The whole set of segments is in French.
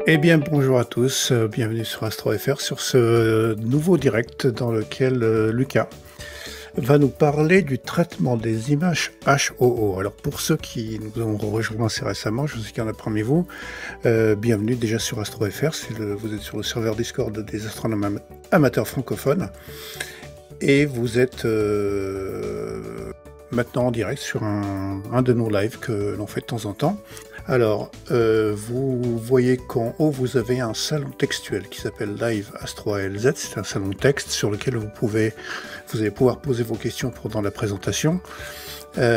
Eh bien, bonjour à tous, bienvenue sur AstroFR sur ce nouveau direct dans lequel Lucas va nous parler du traitement des images HOO. Alors, pour ceux qui nous ont rejoints assez récemment, je sais qu'il y en a parmi vous, bienvenue déjà sur AstroFR. Vous êtes sur le serveur Discord des astronomes amateurs francophones et vous êtes maintenant en direct sur un de nos lives que l'on fait de temps en temps. Alors, vous voyez qu'en haut, vous avez un salon textuel qui s'appelle Live Astro ALZ. C'est un salon texte sur lequel vous allez pouvoir poser vos questions pendant la présentation. Je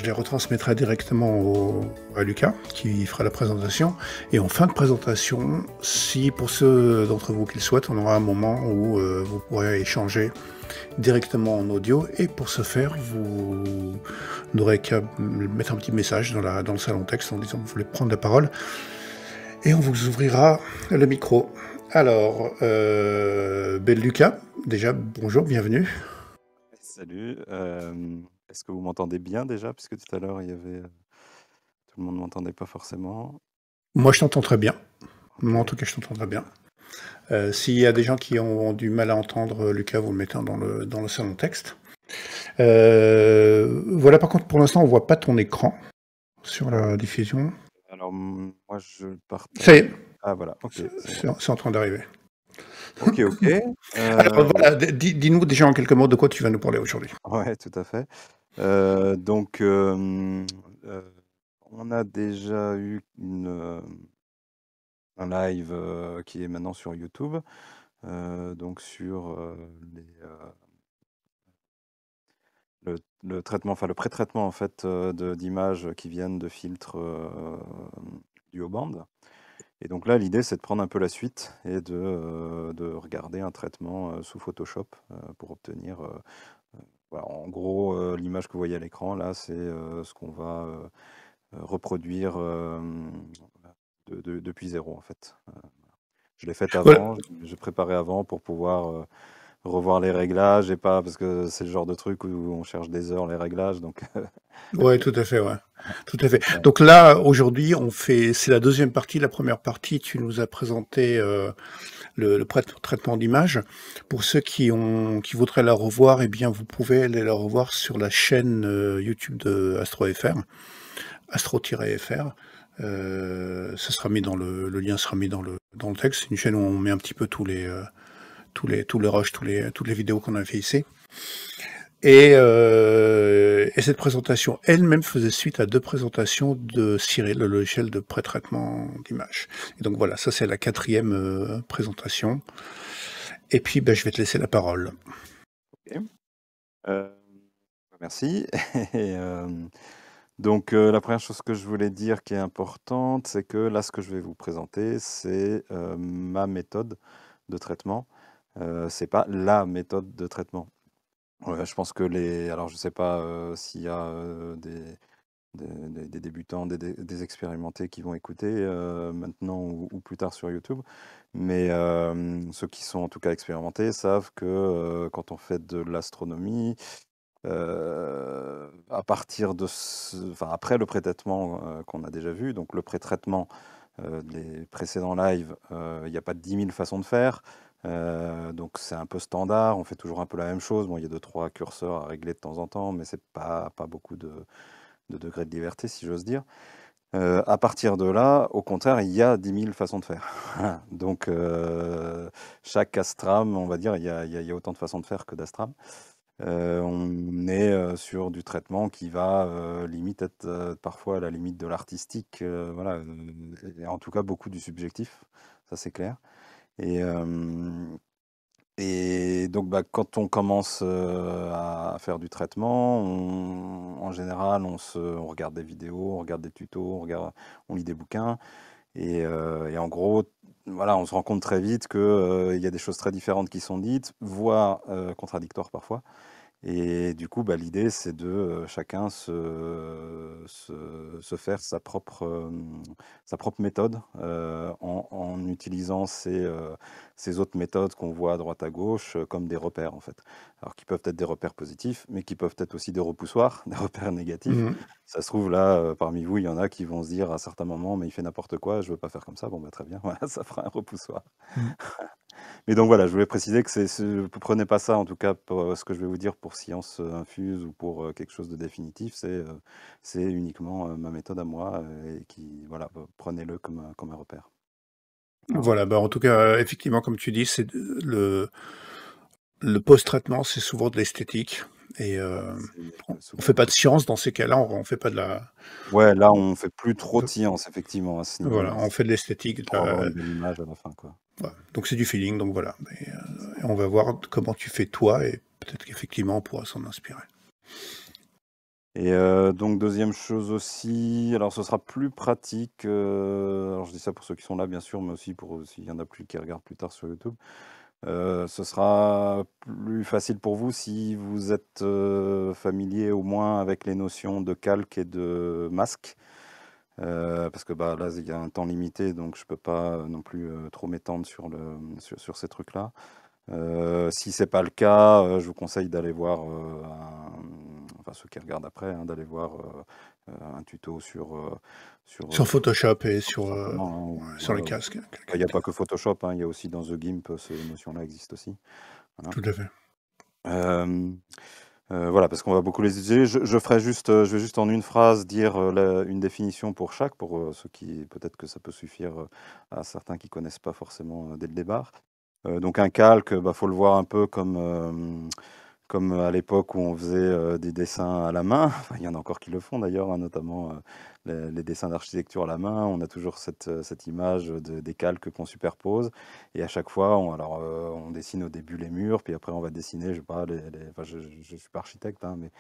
les retransmettrai directement à Lucas, qui fera la présentation. Et en fin de présentation, si pour ceux d'entre vous qui le souhaitent, on aura un moment où vous pourrez échanger directement en audio. Et pour ce faire, vous n'aurez qu'à mettre un petit message dans le salon texte en disant que vous voulez prendre la parole. Et on vous ouvrira le micro. Alors, Lucas, déjà, bonjour, bienvenue. Salut, est-ce que vous m'entendez bien déjà? Puisque tout à l'heure, il y avait, tout le monde ne m'entendait pas forcément. Moi, je t'entends très bien. Ok. Moi, en tout cas, je t'entends très bien. S'il y a des gens qui ont du mal à entendre Lucas, vous le mettez dans le salon texte. Voilà, par contre, pour l'instant, on voit pas ton écran sur la diffusion. Alors, moi, je Ça y partage. est, Ah voilà, ok, c'est bon. c'est en train d'arriver. Ok, ok. Alors voilà, dis-nous déjà en quelques mots de quoi tu vas nous parler aujourd'hui. Ouais, tout à fait. Donc, on a déjà eu un live qui est maintenant sur YouTube, donc sur le traitement, enfin le pré-traitement en fait d'images qui viennent de filtres duo-band. Et donc là, l'idée, c'est de prendre un peu la suite et de regarder un traitement sous Photoshop pour obtenir, voilà, en gros, l'image que vous voyez à l'écran, là, c'est ce qu'on va reproduire depuis zéro, en fait. Je l'ai fait Voilà. avant, j'ai préparé avant pour pouvoir revoir les réglages et pas, parce que c'est le genre de truc où on cherche des heures les réglages, donc Ouais, tout à fait, ouais. Tout à fait. ouais. Donc là, aujourd'hui, c'est la deuxième partie. La première partie, tu nous as présenté le traitement d'image. Pour ceux qui voudraient la revoir, eh bien, vous pouvez aller la revoir sur la chaîne YouTube de AstroFR, Astro-FR. Ça sera mis le lien sera mis dans le texte. C'est une chaîne où on met un petit peu tous les rushs, toutes les vidéos qu'on a fait ici. Et cette présentation elle-même faisait suite à deux présentations de Cyril, le logiciel de pré-traitement d'image. Et donc voilà, ça c'est la quatrième présentation. Et puis je vais te laisser la parole. Ok. Euh, Merci. Et, donc la première chose que je voulais dire qui est importante, c'est que là, ce que je vais vous présenter, c'est ma méthode de traitement. C'est pas la méthode de traitement. Je pense que alors je sais pas s'il y a des débutants, des expérimentés qui vont écouter maintenant ou plus tard sur YouTube. Mais ceux qui sont en tout cas expérimentés savent que quand on fait de l'astronomie, à partir enfin, après le pré-traitement qu'on a déjà vu, donc le pré-traitement des précédents lives, il n'y a pas 10 000 façons de faire. Donc c'est un peu standard, on fait toujours un peu la même chose. Bon, il y a 2-3 curseurs à régler de temps en temps, mais c'est pas beaucoup de degrés de liberté, si j'ose dire. À partir de là, au contraire, il y a 10 000 façons de faire. Voilà. Donc chaque astram, on va dire, il y a autant de façons de faire que d'astram. On est sur du traitement qui va limite être parfois à la limite de l'artistique, voilà, et en tout cas beaucoup du subjectif, ça c'est clair. Et, et donc quand on commence à faire du traitement, en général on regarde des vidéos, on regarde des tutos, on lit des bouquins, et en gros, voilà, on se rend compte très vite qu'il y a des choses très différentes qui sont dites, voire contradictoires parfois. Et du coup, bah, l'idée, c'est de chacun se faire sa propre méthode en utilisant ces autres méthodes qu'on voit à droite à gauche comme des repères, en fait. Alors, qui peuvent être des repères positifs, mais qui peuvent être aussi des repoussoirs, des repères négatifs. Mhm. Ça se trouve, là, parmi vous, il y en a qui vont se dire à certains moments, mais il fait n'importe quoi, je veux pas faire comme ça. Bon, bah, très bien, voilà, ça fera un repoussoir. Mhm. Mais donc voilà, je voulais préciser que prenez pas ça en tout cas pour ce que je vais vous dire pour science infuse ou pour quelque chose de définitif, c'est uniquement ma méthode à moi et qui, voilà, prenez-le comme un repère. Voilà. Voilà, bah, en tout cas, effectivement, comme tu dis, c'est le post-traitement, c'est souvent de l'esthétique et on Souvent fait de pas de l'esthétique. science dans ces cas-là, on fait pas de la Ouais, là on fait plus trop de science effectivement à ce voilà, niveau-là. on C'est fait de l'esthétique, de pour avoir la une belle image à la fin, quoi. voilà, donc c'est du feeling, donc voilà, mais C'est ça. on va voir comment tu fais toi et peut-être qu'effectivement on pourra s'en inspirer. Et donc deuxième chose aussi, alors ce sera plus pratique, alors je dis ça pour ceux qui sont là bien sûr, mais aussi pour s'il y en a plus qui regardent plus tard sur YouTube. Ce sera plus facile pour vous si vous êtes familier au moins avec les notions de calque et de masque. Parce que bah, là, il y a un temps limité, donc je peux pas non plus trop m'étendre sur ces trucs-là. Si c'est pas le cas, je vous conseille d'aller voir, enfin ceux qui regardent après, hein, d'aller voir un tuto sur Sur Photoshop et tout simplement, hein, ouais, ou sur les voilà. casques, Il n'y a pas que Photoshop, hein, il y a aussi dans The GIMP, ces notions-là existent aussi. Voilà. tout à fait. Euh, voilà, parce qu'on va beaucoup les utiliser. Je ferai juste, je vais juste en une phrase dire une définition pour chaque, pour ceux qui, peut-être que ça peut suffire à certains qui connaissent pas forcément dès le départ. Donc un calque, bah, faut le voir un peu comme à l'époque où on faisait des dessins à la main. Enfin, il y en a encore qui le font d'ailleurs, hein, notamment les dessins d'architecture à la main. On a toujours cette image des calques qu'on superpose. Et à chaque fois, on dessine au début les murs, puis après on va dessiner, je sais pas, enfin, je suis pas architecte, hein, mais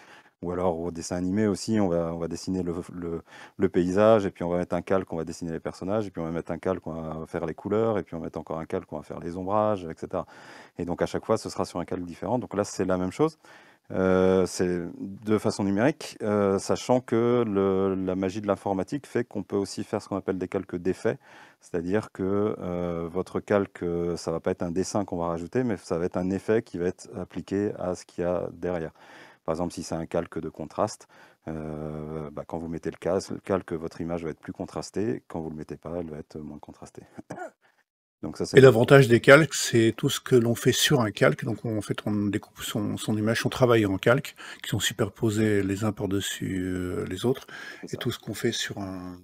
ou alors au dessin animé aussi, on va dessiner le paysage, et puis on va mettre un calque, on va dessiner les personnages, et puis on va mettre un calque, on va faire les couleurs, et puis on va mettre encore un calque, on va faire les ombrages, etc. Et donc à chaque fois, ce sera sur un calque différent. Donc là, c'est la même chose. C'est de façon numérique, sachant que la magie de l'informatique fait qu'on peut aussi faire ce qu'on appelle des calques d'effet, c'est-à-dire que votre calque, ça va pas être un dessin qu'on va rajouter, mais ça va être un effet qui va être appliqué à ce qu'il y a derrière. Par exemple, si c'est un calque de contraste, bah, quand vous mettez le calque, votre image va être plus contrastée. Quand vous ne le mettez pas, elle va être moins contrastée. Donc ça, c'est Et le... l'avantage des calques, c'est tout ce que l'on fait sur un calque. Donc, en fait, on découpe son image, son travail en calque, qui sont superposés les uns par-dessus les autres. c'est Et ça. tout ce qu'on fait sur un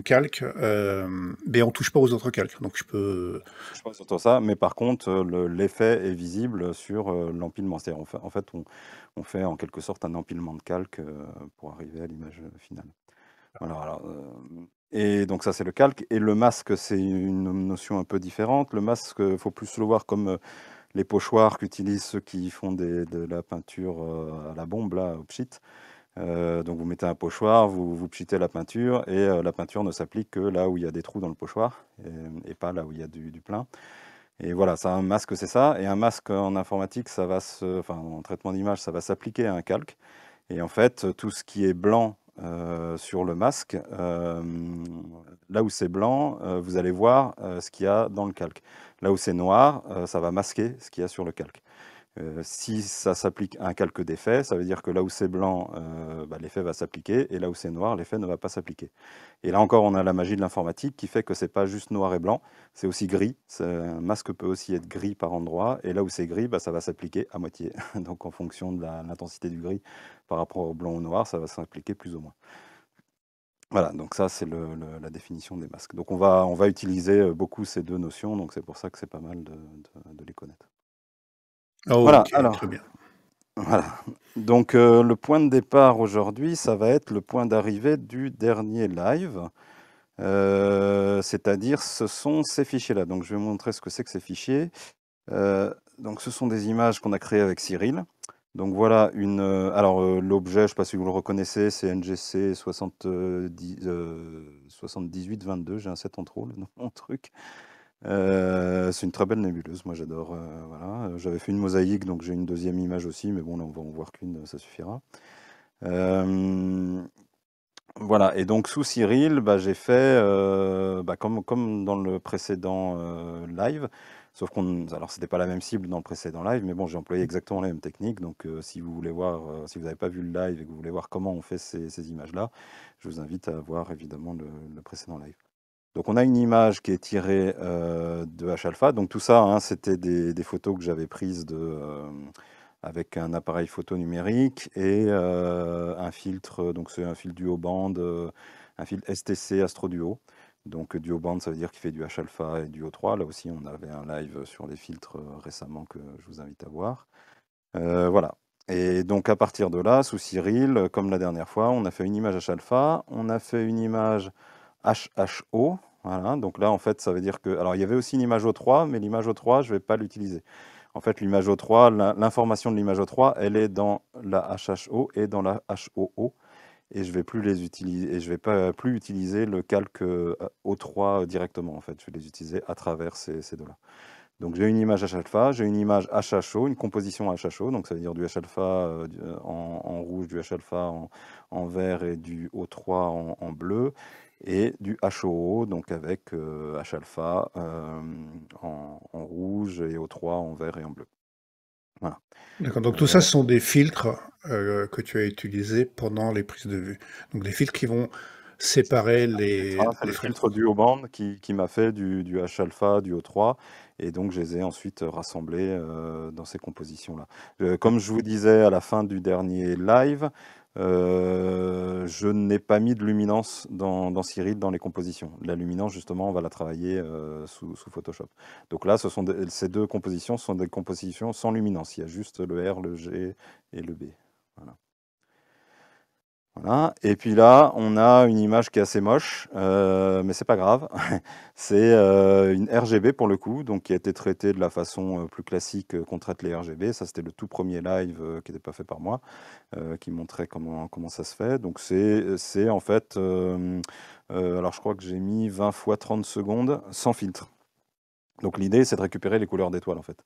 calque, ben, on touche pas aux autres calques. Donc, je peux. Je sais pas sur ça, mais par contre, l'effet est visible sur l'empilement. C'est-à-dire, on fait en quelque sorte un empilement de calque pour arriver à l'image finale. Voilà, alors, et donc ça, c'est le calque. Et le masque, c'est une notion un peu différente. Le masque, il faut plus le voir comme les pochoirs qu'utilisent ceux qui font de la peinture à la bombe, là, au pchit. Donc vous mettez un pochoir, vous pchitez la peinture, et la peinture ne s'applique que là où il y a des trous dans le pochoir, et pas là où il y a du plein. Et voilà, ça, un masque, c'est ça. Et un masque en informatique, enfin en traitement d'image, ça va s'appliquer à un calque. Et en fait, tout ce qui est blanc sur le masque, là où c'est blanc, vous allez voir ce qu'il y a dans le calque. Là où c'est noir, ça va masquer ce qu'il y a sur le calque. Si ça s'applique à un calque d'effet, ça veut dire que là où c'est blanc, bah, l'effet va s'appliquer, et là où c'est noir, l'effet ne va pas s'appliquer. Et là encore, on a la magie de l'informatique qui fait que c'est pas juste noir et blanc, c'est aussi gris. Un masque peut aussi être gris par endroit, et là où c'est gris, bah, ça va s'appliquer à moitié. Donc en fonction de l'intensité du gris par rapport au blanc ou au noir, ça va s'appliquer plus ou moins. Voilà, donc ça c'est la définition des masques. Donc on va utiliser beaucoup ces deux notions, donc c'est pour ça que c'est pas mal de les connaître. Oh, Voilà, ok, alors. très bien. Voilà. Donc le point de départ aujourd'hui, ça va être le point d'arrivée du dernier live. C'est-à-dire ce sont ces fichiers-là. Donc je vais vous montrer ce que c'est que ces fichiers. Donc ce sont des images qu'on a créées avec Cyril. Donc voilà l'objet, je ne sais pas si vous le reconnaissez, c'est NGC 7822. J'ai un 7 en trop dans mon truc. C'est une très belle nébuleuse, moi j'adore. Voilà. J'avais fait une mosaïque, donc j'ai une deuxième image aussi, mais bon, là on va en voir qu'une, ça suffira. Euh, voilà, et donc sous Cyril, bah, j'ai fait comme dans le précédent live, sauf alors c'était pas la même cible dans le précédent live, mais bon, j'ai employé exactement les mêmes techniques. Donc si vous voulez voir, si vous n'avez pas vu le live et que vous voulez voir comment on fait ces images-là, je vous invite à voir évidemment le précédent live. Donc on a une image qui est tirée de H-alpha. Donc tout ça, hein, c'était des photos que j'avais prises avec un appareil photo numérique et un filtre. Donc c'est un filtre duo band, un filtre STC Astro Duo. Donc duo band, ça veut dire qu'il fait du H-alpha et du O3. Là aussi, on avait un live sur les filtres récemment que je vous invite à voir. Voilà. Et donc à partir de là, sous Cyril, comme la dernière fois, on a fait une image H-alpha, on a fait une image HHO. Voilà, donc là, en fait, ça veut dire que. Alors, il y avait aussi une image O3, mais l'image O3, je ne vais pas l'utiliser. En fait, l'image O3, l'information de l'image O3, elle est dans la HHO et dans la HOO. Et je vais plus les utiliser, et je vais pas plus utiliser le calque O3 directement. En fait, je vais les utiliser à travers ces deux-là. Donc j'ai une image H-alpha, j'ai une image HHO, une composition HHO, donc ça veut dire du H-alpha en rouge, du H-alpha en vert et du O3 en bleu, et du HOO, donc avec H-alpha en rouge et O3 en vert et en bleu. Voilà. D'accord, donc tout ça, ce sont des filtres que tu as utilisés pendant les prises de vue. Donc des filtres qui vont séparer C'est les le filtre fréquences. duo band qui m'a fait du H-alpha, du O3, et donc je les ai ensuite rassemblés dans ces compositions-là. Comme je vous disais à la fin du dernier live, je n'ai pas mis de luminance dans Cyril dans les compositions. La luminance, justement, on va la travailler sous Photoshop. Donc là, ces deux compositions sont des compositions sans luminance. Il y a juste le R, le G et le B. Voilà. Voilà. Et puis là, on a une image qui est assez moche, mais c'est pas grave. C'est une RGB pour le coup, donc qui a été traitée de la façon plus classique qu'on traite les RGB. Ça, c'était le tout premier live qui n'était pas fait par moi, qui montrait comment ça se fait. Donc c'est en fait, alors je crois que j'ai mis 20 fois 30 secondes sans filtre. Donc l'idée, c'est de récupérer les couleurs d'étoiles en fait.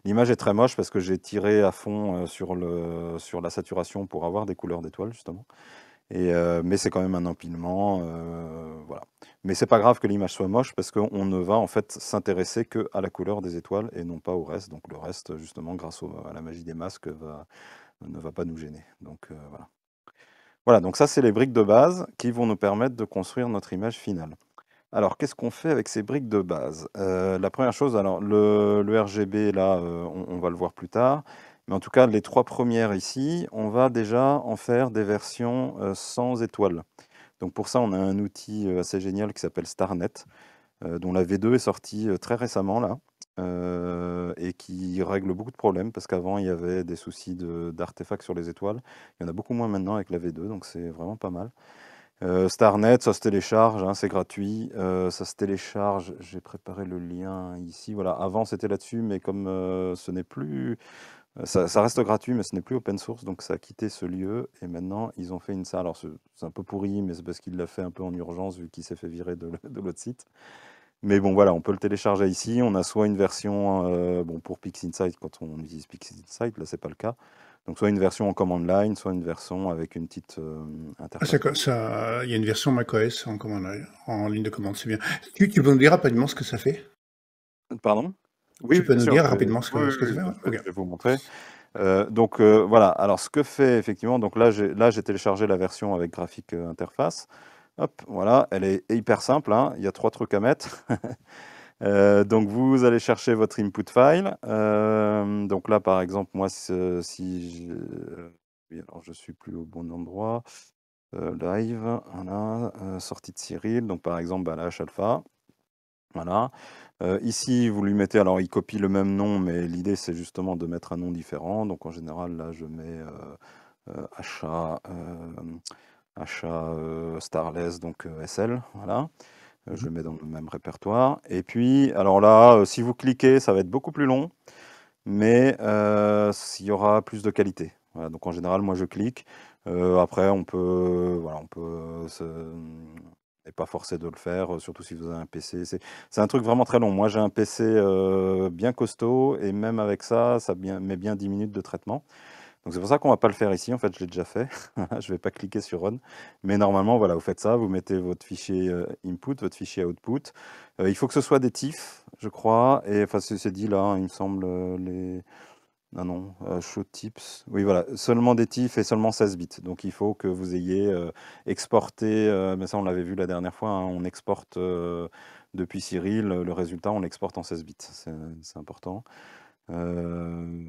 L'image est très moche parce que j'ai tiré à fond sur la saturation pour avoir des couleurs d'étoiles justement. Mais c'est quand même un empilement, voilà. Mais c'est pas grave que l'image soit moche parce qu'on ne va en fait s'intéresser que à la couleur des étoiles et non pas au reste. Donc le reste, justement, grâce à la magie des masques, ne va pas nous gêner. Donc voilà. Voilà, donc ça c'est les briques de base qui vont nous permettre de construire notre image finale. Alors, qu'est-ce qu'on fait avec ces briques de base? La première chose, alors le RGB, là, on va le voir plus tard. Mais en tout cas, les trois premières ici, on va déjà en faire des versions sans étoiles. Donc pour ça, on a un outil assez génial qui s'appelle StarNet, dont la V2 est sortie très récemment, là, et qui règle beaucoup de problèmes, parce qu'avant, il y avait des soucis d'artefacts sur les étoiles. Il y en a beaucoup moins maintenant avec la V2, donc c'est vraiment pas mal. StarNet, ça se télécharge, hein, c'est gratuit. Ça se télécharge, j'ai préparé le lien ici. Voilà, avant c'était là-dessus, mais comme ce n'est plus. Ça reste gratuit, mais ce n'est plus open source, donc ça a quitté ce lieu. Et maintenant, ils ont fait une salle. Alors c'est un peu pourri, mais c'est parce qu'il l'a fait un peu en urgence, vu qu'il s'est fait virer de l'autre site. Mais bon, voilà, on peut le télécharger ici. On a soit une version bon, pour PixInsight quand on utilise PixInsight, là c'est pas le cas. Donc soit une version en command line, soit une version avec une petite Ah, interface. il y a une version macOS en commande, en ligne de commande, c'est bien. Tu peux nous dire rapidement ce que ça fait? Pardon? Oui, Tu oui, peux bien nous sûr, dire je vais, rapidement oui, oui, ce que ça oui, fait? Ouais, je vais, ok. je vais vous montrer. Donc voilà, alors ce que fait effectivement, donc là j'ai téléchargé la version avec graphique interface. Hop, voilà, elle est hyper simple, hein, il y a trois trucs à mettre. Donc vous allez chercher votre input file. Donc là par exemple, moi oui, alors je suis plus au bon endroit. Live, voilà, sortie de Cyril, donc par exemple bah, la H-alpha. Voilà. Ici, vous lui mettez, alors il copie le même nom, mais l'idée c'est justement de mettre un nom différent. Donc en général, là je mets achat, Starless, donc SL. Voilà. Je Mhm. le mets dans le même répertoire. Et puis, alors là, si vous cliquez, ça va être beaucoup plus long, mais il y aura plus de qualité. Voilà, donc en général, moi je clique. Après, on peut et pas forcé de le faire, surtout si vous avez un PC. C'est un truc vraiment très long. Moi, j'ai un PC bien costaud, et même avec ça, met bien 10 minutes de traitement. Donc c'est pour ça qu'on va pas le faire ici. En fait, je l'ai déjà fait. Je vais pas cliquer sur Run. Mais normalement, voilà, vous faites ça, vous mettez votre fichier input, votre fichier output. Il faut que ce soit des TIFF, je crois. Et enfin, c'est dit là, hein, il me semble, les... Ah non, show tips. Oui, voilà, seulement des TIFF et seulement 16 bits. Donc il faut que vous ayez exporté, mais ça on l'avait vu la dernière fois, hein, on exporte depuis Cyril, le résultat on l'exporte en 16 bits. C'est important. Euh,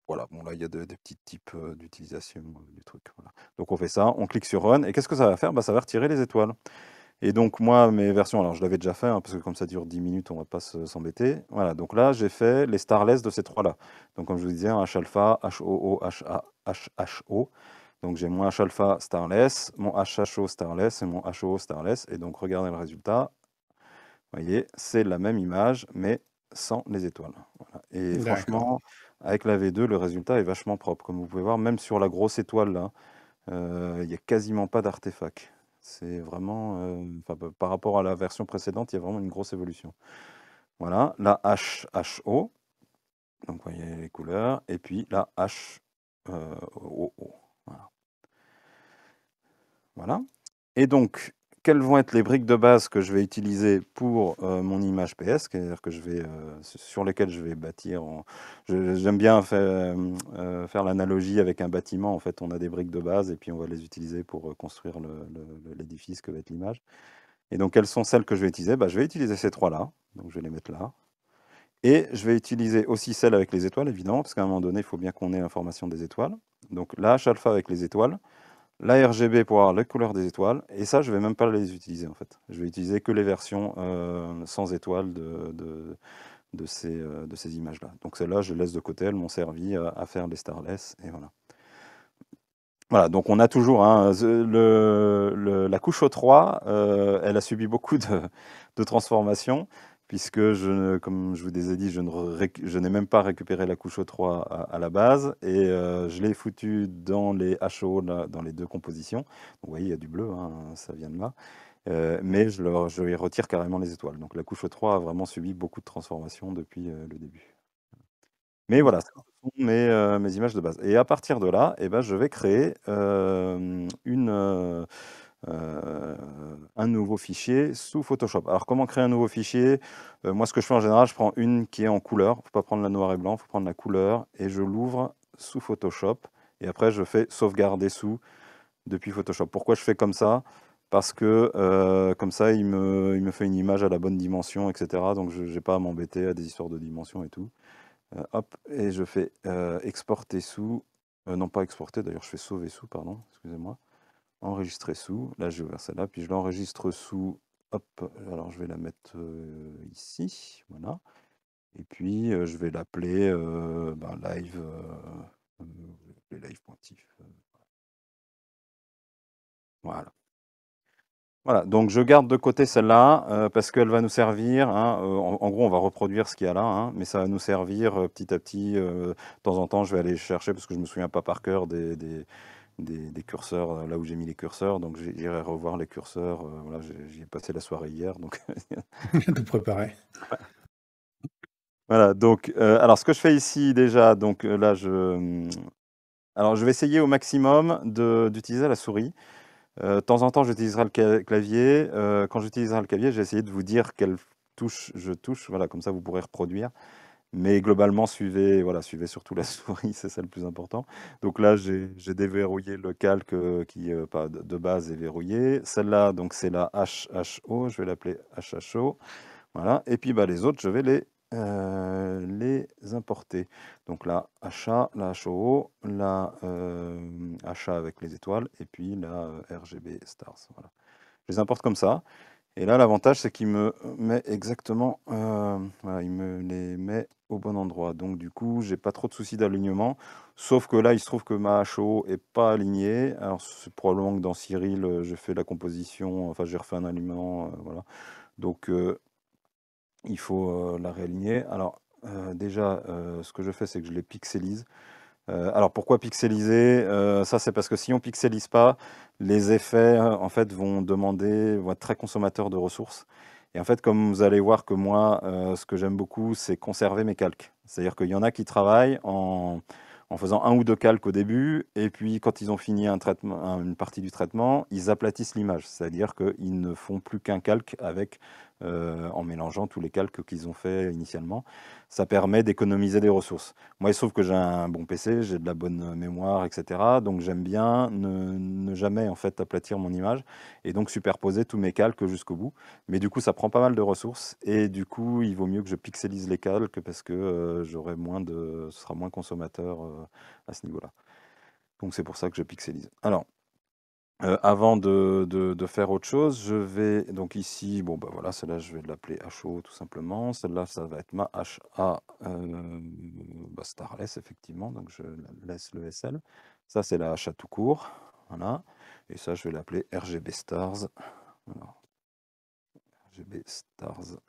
voilà, bon là il y a des petits types d'utilisation du truc. Voilà. Donc on fait ça, on clique sur Run, et qu'est-ce que ça va faire? Bah, ça va retirer les étoiles. Et donc moi, mes versions, alors je l'avais déjà fait, hein, parce que comme ça dure 10 minutes, on va pas s'embêter. Voilà, donc là j'ai fait les starless de ces trois-là. Donc comme je vous disais, un H-alpha, HOO, HA, HHO. Donc j'ai mon H-alpha starless, mon HHO starless et mon HOO starless. Et donc regardez le résultat. Vous voyez, c'est la même image, mais sans les étoiles. Voilà. Et D'accord. franchement, avec la V2, le résultat est vachement propre. Comme vous pouvez voir, même sur la grosse étoile là, il n'y a quasiment pas d'artefact. C'est vraiment, par rapport à la version précédente, il y a vraiment une grosse évolution. Voilà, la HHO, donc vous voyez les couleurs, et puis la HOO. Voilà. Voilà. Et donc, quelles vont être les briques de base que je vais utiliser pour mon image PS, c'est-à-dire que sur lesquelles je vais bâtir. J'aime bien faire l'analogie avec un bâtiment. En fait, on a des briques de base et puis on va les utiliser pour construire l'édifice que va être l'image. Et donc, quelles sont celles que je vais utiliser? Bah, je vais utiliser ces trois-là. Donc, je vais les mettre là. Et je vais utiliser aussi celles avec les étoiles, évidemment, parce qu'à un moment donné, il faut bien qu'on ait l'information des étoiles. Donc, la H-alpha avec les étoiles. La RGB pour avoir la couleur des étoiles, et ça, je vais même pas les utiliser en fait. Je vais utiliser que les versions sans étoiles de ces images-là. Donc celles-là, je les laisse de côté, elles m'ont servi à faire les starless, et voilà. Voilà, donc on a toujours hein, la couche O3, elle a subi beaucoup de transformations, puisque comme je vous ai dit, je n'ai même pas récupéré la couche O3 à la base, et je l'ai foutu dans les HO, là, dans les deux compositions. Donc, vous voyez, il y a du bleu, hein, ça vient de là. Mais je lui retire carrément les étoiles. Donc la couche O3 a vraiment subi beaucoup de transformations depuis le début. Mais voilà, ce D'accord. sont mes images de base. Et à partir de là, eh ben, je vais créer euh, un nouveau fichier sous Photoshop. Alors, comment créer un nouveau fichier? Moi, ce que je fais en général, je prends une qui est en couleur. Il ne faut pas prendre la noir et blanc, il faut prendre la couleur. Et je l'ouvre sous Photoshop. Et après, je fais sauvegarder sous depuis Photoshop. Pourquoi je fais comme ça? Parce que comme ça, il me fait une image à la bonne dimension, etc. Donc, je n'ai pas à m'embêter à des histoires de dimension et tout. Hop, et je fais exporter sous, non pas exporter, d'ailleurs je fais sauver sous, pardon, excusez-moi, enregistrer sous, là j'ai ouvert celle-là, puis je l'enregistre sous, hop, alors je vais la mettre ici, voilà, et puis je vais l'appeler live, live.tif, voilà. Voilà, donc je garde de côté celle-là parce qu'elle va nous servir, hein, en gros, on va reproduire ce qu'il y a là, hein, mais ça va nous servir petit à petit. De temps en temps, je vais aller chercher parce que je me souviens pas par cœur des curseurs, là où j'ai mis les curseurs, donc j'irai revoir les curseurs. Voilà, j'y ai passé la soirée hier, donc Tout préparé. voilà. Donc, alors ce que je fais ici déjà, donc là, alors je vais essayer au maximum d'utiliser la souris. De temps en temps, j'utiliserai le clavier. Quand j'utiliserai le clavier, j'ai essayé de vous dire quelle touche je touche. Voilà, comme ça, vous pourrez reproduire. Mais globalement, voilà, suivez surtout la souris, c'est ça le plus important. Donc là, j'ai déverrouillé le calque qui, pas de base, est verrouillé. Celle-là, donc c'est la HHO. Je vais l'appeler HHO. Voilà. Et puis bah, les autres, je vais les importer. Donc la HA, la HO, la HA avec les étoiles, et puis la RGB Stars. Voilà. Je les importe comme ça. Et là, l'avantage, c'est qu'il me met exactement, voilà, il me les met au bon endroit. Donc du coup, j'ai pas trop de soucis d'alignement. Sauf que là, il se trouve que ma HO est pas alignée. Alors c'est probablement que dans Cyril, j'ai fait la composition, enfin j'ai refait un alignement, voilà. Donc il faut la réaligner. Alors déjà, ce que je fais, c'est que je les pixelise. Alors pourquoi pixeliser? Ça c'est parce que si on pixelise pas, les effets en fait vont être très consommateurs de ressources. Et en fait, comme vous allez voir que moi, ce que j'aime beaucoup, c'est conserver mes calques. C'est-à-dire qu'il y en a qui travaillent en faisant un ou deux calques au début, et puis quand ils ont fini une partie du traitement, ils aplatissent l'image. C'est-à-dire qu'ils ne font plus qu'un calque en mélangeant tous les calques qu'ils ont fait initialement. Ça permet d'économiser des ressources. Moi, il se trouve que j'ai un bon PC, j'ai de la bonne mémoire, etc. Donc j'aime bien ne jamais en fait aplatir mon image et donc superposer tous mes calques jusqu'au bout. Mais du coup, ça prend pas mal de ressources et du coup, il vaut mieux que je pixelise les calques parce que ce sera moins consommateur à ce niveau-là. Donc c'est pour ça que je pixelise. Alors, avant de faire autre chose, je vais donc ici, bon bah voilà, celle-là je vais l'appeler HO tout simplement. Celle-là, ça va être ma HA Starless effectivement, donc je laisse le SL. Ça c'est la HA tout court, voilà. Et ça je vais l'appeler RGB Stars. Alors, RGB Stars.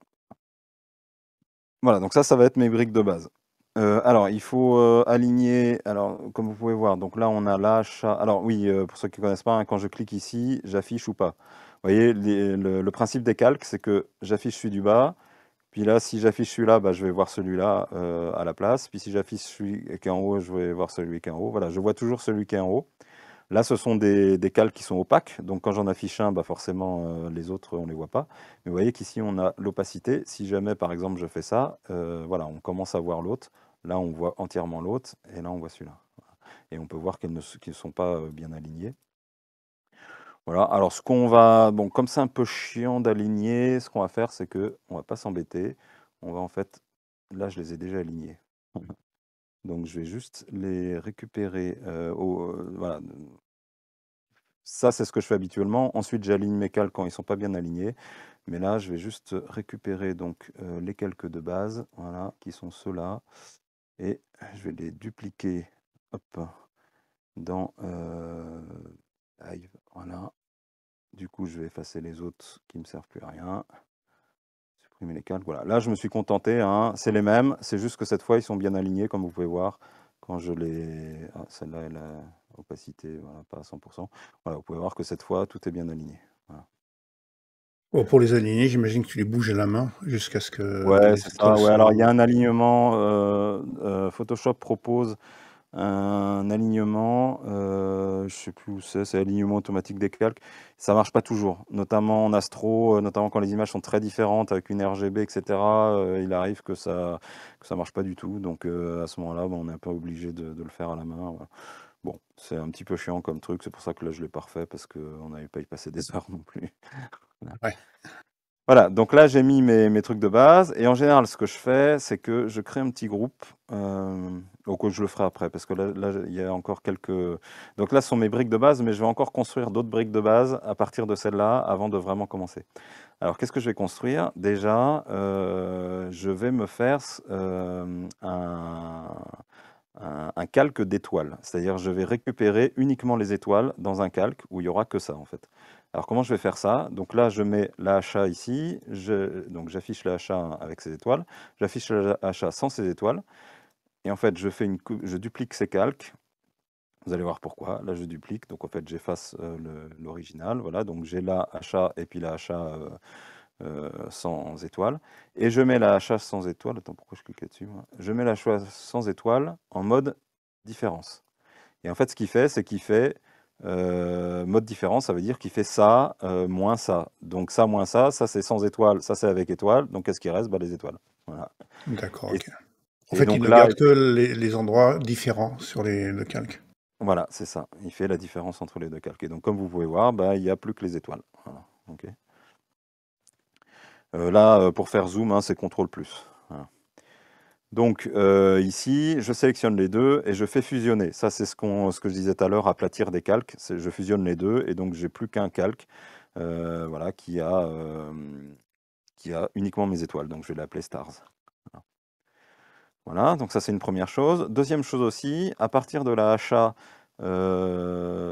Voilà, donc ça va être mes briques de base. Alors, il faut aligner, alors comme vous pouvez voir, donc là on a l'achat. Alors oui, pour ceux qui ne connaissent pas, hein, quand je clique ici, j'affiche ou pas. Vous voyez, le principe des calques, c'est que j'affiche celui du bas, puis là, si j'affiche celui-là, bah, je vais voir celui-là à la place, puis si j'affiche celui qui est en haut, je vais voir celui qui est en haut. Voilà, je vois toujours celui qui est en haut. Là, ce sont des calques qui sont opaques, donc quand j'en affiche un, bah forcément les autres, on ne les voit pas. Mais vous voyez qu'ici, on a l'opacité. Si jamais, par exemple, je fais ça, voilà, on commence à voir l'autre. Là, on voit entièrement l'autre, et là, on voit celui-là. Voilà. Et on peut voir qu'ils ne sont pas bien alignés. Voilà, alors bon, comme c'est un peu chiant d'aligner, ce qu'on va faire, c'est que on va pas s'embêter. On va en fait, là, je les ai déjà alignés. Donc, je vais juste les récupérer voilà. Ça, c'est ce que je fais habituellement. Ensuite, j'aligne mes calques quand ils ne sont pas bien alignés. Mais là, je vais juste récupérer donc les calques de base, voilà, qui sont ceux-là. Et je vais les dupliquer hop, dans Live. Voilà. Du coup, je vais effacer les autres qui ne me servent plus à rien. Supprimer les calques. Voilà. Là, je me suis contenté. Hein. C'est les mêmes. C'est juste que cette fois, ils sont bien alignés, comme vous pouvez voir. Quand je les. Ah, celle-là, elle a opacité, voilà, pas à 100%. Voilà, vous pouvez voir que cette fois, tout est bien aligné. Voilà. Bon, pour les aligner, j'imagine que tu les bouges à la main jusqu'à ce que Ouais, les c'est ça. étoiles Ouais, alors il y a soient... un alignement. Photoshop propose un alignement. Je sais plus où c'est alignement automatique des calques. Ça marche pas toujours, notamment en astro, notamment quand les images sont très différentes avec une RGB, etc. Il arrive que ça marche pas du tout. Donc à ce moment-là, on est un peu obligé de le faire à la main. Voilà. Bon, c'est un petit peu chiant comme truc. C'est pour ça que là je l'ai pas refait parce qu'on n'avait pas y passer des heures non plus. Voilà. Ouais. Voilà, donc là j'ai mis mes trucs de base et en général ce que je fais c'est que je crée un petit groupe, donc je le ferai après parce que là il y a encore quelques... Donc là ce sont mes briques de base mais je vais encore construire d'autres briques de base à partir de celles-là avant de vraiment commencer. Alors qu'est-ce que je vais construire? Déjà je vais me faire un calque d'étoiles, c'est-à-dire je vais récupérer uniquement les étoiles dans un calque où il n'y aura que ça en fait. Alors comment je vais faire ça? Donc là je mets l'AHA ici, donc j'affiche l'AHA avec ces étoiles, j'affiche l'AHA sans ces étoiles, et en fait je duplique ces calques. Vous allez voir pourquoi. Là je duplique, donc en fait j'efface l'original, voilà, donc j'ai l'AHA et puis l'AHA sans étoiles. Et je mets la chasse sans étoiles. Attends, pourquoi je clique là-dessus moi? Je mets la chasse sans étoiles en mode différence. Et en fait, ce qu'il fait, c'est qu'il fait mode différence, ça veut dire qu'il fait ça moins ça. Donc ça moins ça c'est sans étoiles, ça c'est avec étoiles. Donc qu'est-ce qui reste? Bah, les étoiles. Voilà. D'accord, Et, ok. En et fait, il donc ne là, garde que les endroits différents sur le calque. voilà, c'est ça. Il fait la différence entre les deux calques. Et donc comme vous pouvez voir, bah, il n'y a plus que les étoiles. Voilà. Ok. Là, pour faire zoom, hein, c'est CTRL+. Voilà. Donc ici, je sélectionne les deux et je fais fusionner. Ça, c'est ce que je disais tout à l'heure, aplatir des calques. Je fusionne les deux et donc j'ai plus qu'un calque voilà, qui a uniquement mes étoiles. Donc je vais l'appeler Stars. Voilà, donc ça c'est une première chose. Deuxième chose aussi, à partir de la HA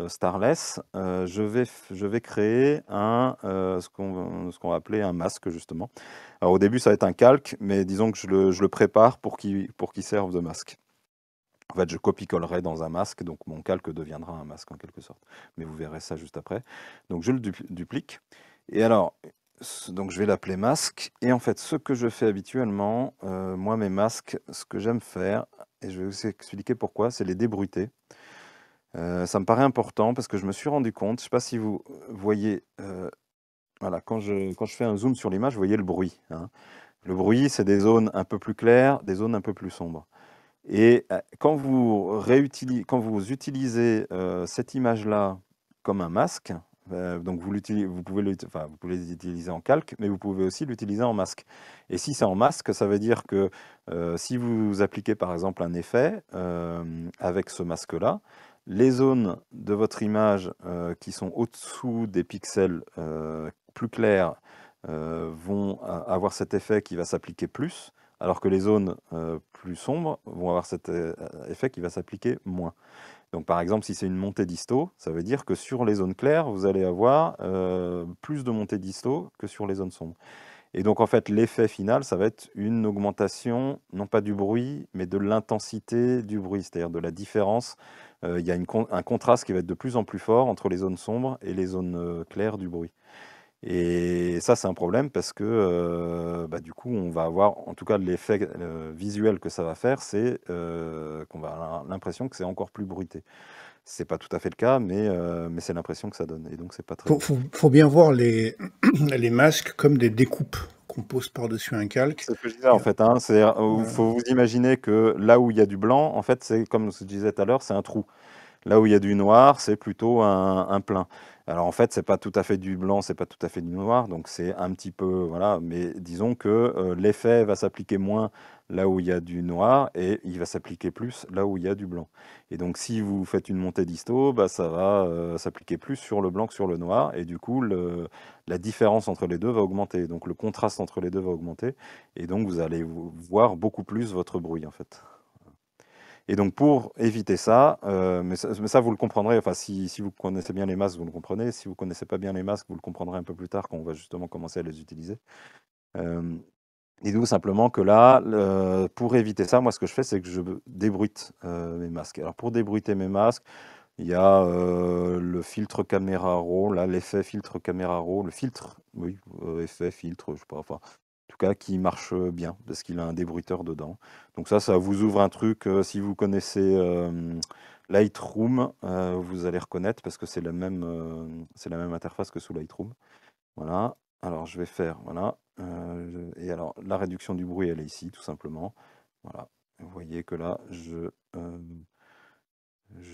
Starless, je vais créer ce qu'on va appeler un masque justement. Alors au début ça va être un calque, mais disons que je le prépare pour qu'il serve de masque. En fait, je copie-collerai dans un masque, donc mon calque deviendra un masque en quelque sorte. Mais vous verrez ça juste après. Donc je le duplique. Et alors, donc je vais l'appeler masque. Et en fait, ce que je fais habituellement, moi mes masques, ce que j'aime faire, et je vais aussi expliquer pourquoi, c'est les débruiter. Ça me paraît important parce que je me suis rendu compte, je ne sais pas si vous voyez, voilà, quand je fais un zoom sur l'image, vous voyez le bruit, hein. Le bruit, c'est des zones un peu plus claires, des zones un peu plus sombres. Et quand vous utilisez cette image-là comme un masque, donc vous pouvez l'utiliser en calque, mais vous pouvez aussi l'utiliser en masque. Et si c'est en masque, ça veut dire que si vous appliquez par exemple un effet avec ce masque-là, les zones de votre image qui sont au-dessous des pixels plus clairs vont avoir cet effet qui va s'appliquer plus, alors que les zones plus sombres vont avoir cet effet qui va s'appliquer moins. Donc par exemple, si c'est une montée disto, ça veut dire que sur les zones claires, vous allez avoir plus de montée disto que sur les zones sombres. Et donc en fait, l'effet final, ça va être une augmentation, non pas du bruit, mais de l'intensité du bruit, c'est-à-dire de la différence. Il y a un contraste qui va être de plus en plus fort entre les zones sombres et les zones claires du bruit. Et ça, c'est un problème parce que bah, du coup, on va avoir, en tout cas, l'effet visuel que ça va faire, c'est qu'on va avoir l'impression que c'est encore plus bruité. C'est pas tout à fait le cas, mais c'est l'impression que ça donne. Et donc, c'est pas très Faut, bon. faut, faut bien voir les, les masques comme des découpes qu'on pose par-dessus un calque. C'est ce que je disais en Et, fait, hein, il voilà. faut vous imaginer que là où il y a du blanc, en fait, c'est comme je disais tout à l'heure, c'est un trou. Là où il y a du noir, c'est plutôt un plein. Alors en fait, c'est pas tout à fait du blanc, c'est pas tout à fait du noir, donc c'est un petit peu, voilà, mais disons que l'effet va s'appliquer moins là où il y a du noir et il va s'appliquer plus là où il y a du blanc. Et donc si vous faites une montée disto, bah, ça va s'appliquer plus sur le blanc que sur le noir, et du coup la différence entre les deux va augmenter, donc le contraste entre les deux va augmenter, et donc vous allez voir beaucoup plus votre bruit en fait. Et donc pour éviter ça, mais ça vous le comprendrez, enfin si vous connaissez bien les masques, vous le comprenez. Si vous connaissez pas bien les masques, vous le comprendrez un peu plus tard quand on va justement commencer à les utiliser. Euh, et d'où simplement que là, pour éviter ça, moi ce que je fais, c'est que je débruite mes masques. Alors pour débruiter mes masques, il y a le filtre caméra raw, là l'effet filtre caméra raw, le filtre, oui, effet filtre, je sais pas, enfin en tout cas qui marche bien parce qu'il a un débruiteur dedans. Donc ça vous ouvre un truc, si vous connaissez Lightroom, vous allez reconnaître parce que c'est la même interface que sous Lightroom. Voilà, alors je vais faire, voilà, et alors la réduction du bruit elle est ici tout simplement. Voilà, vous voyez que là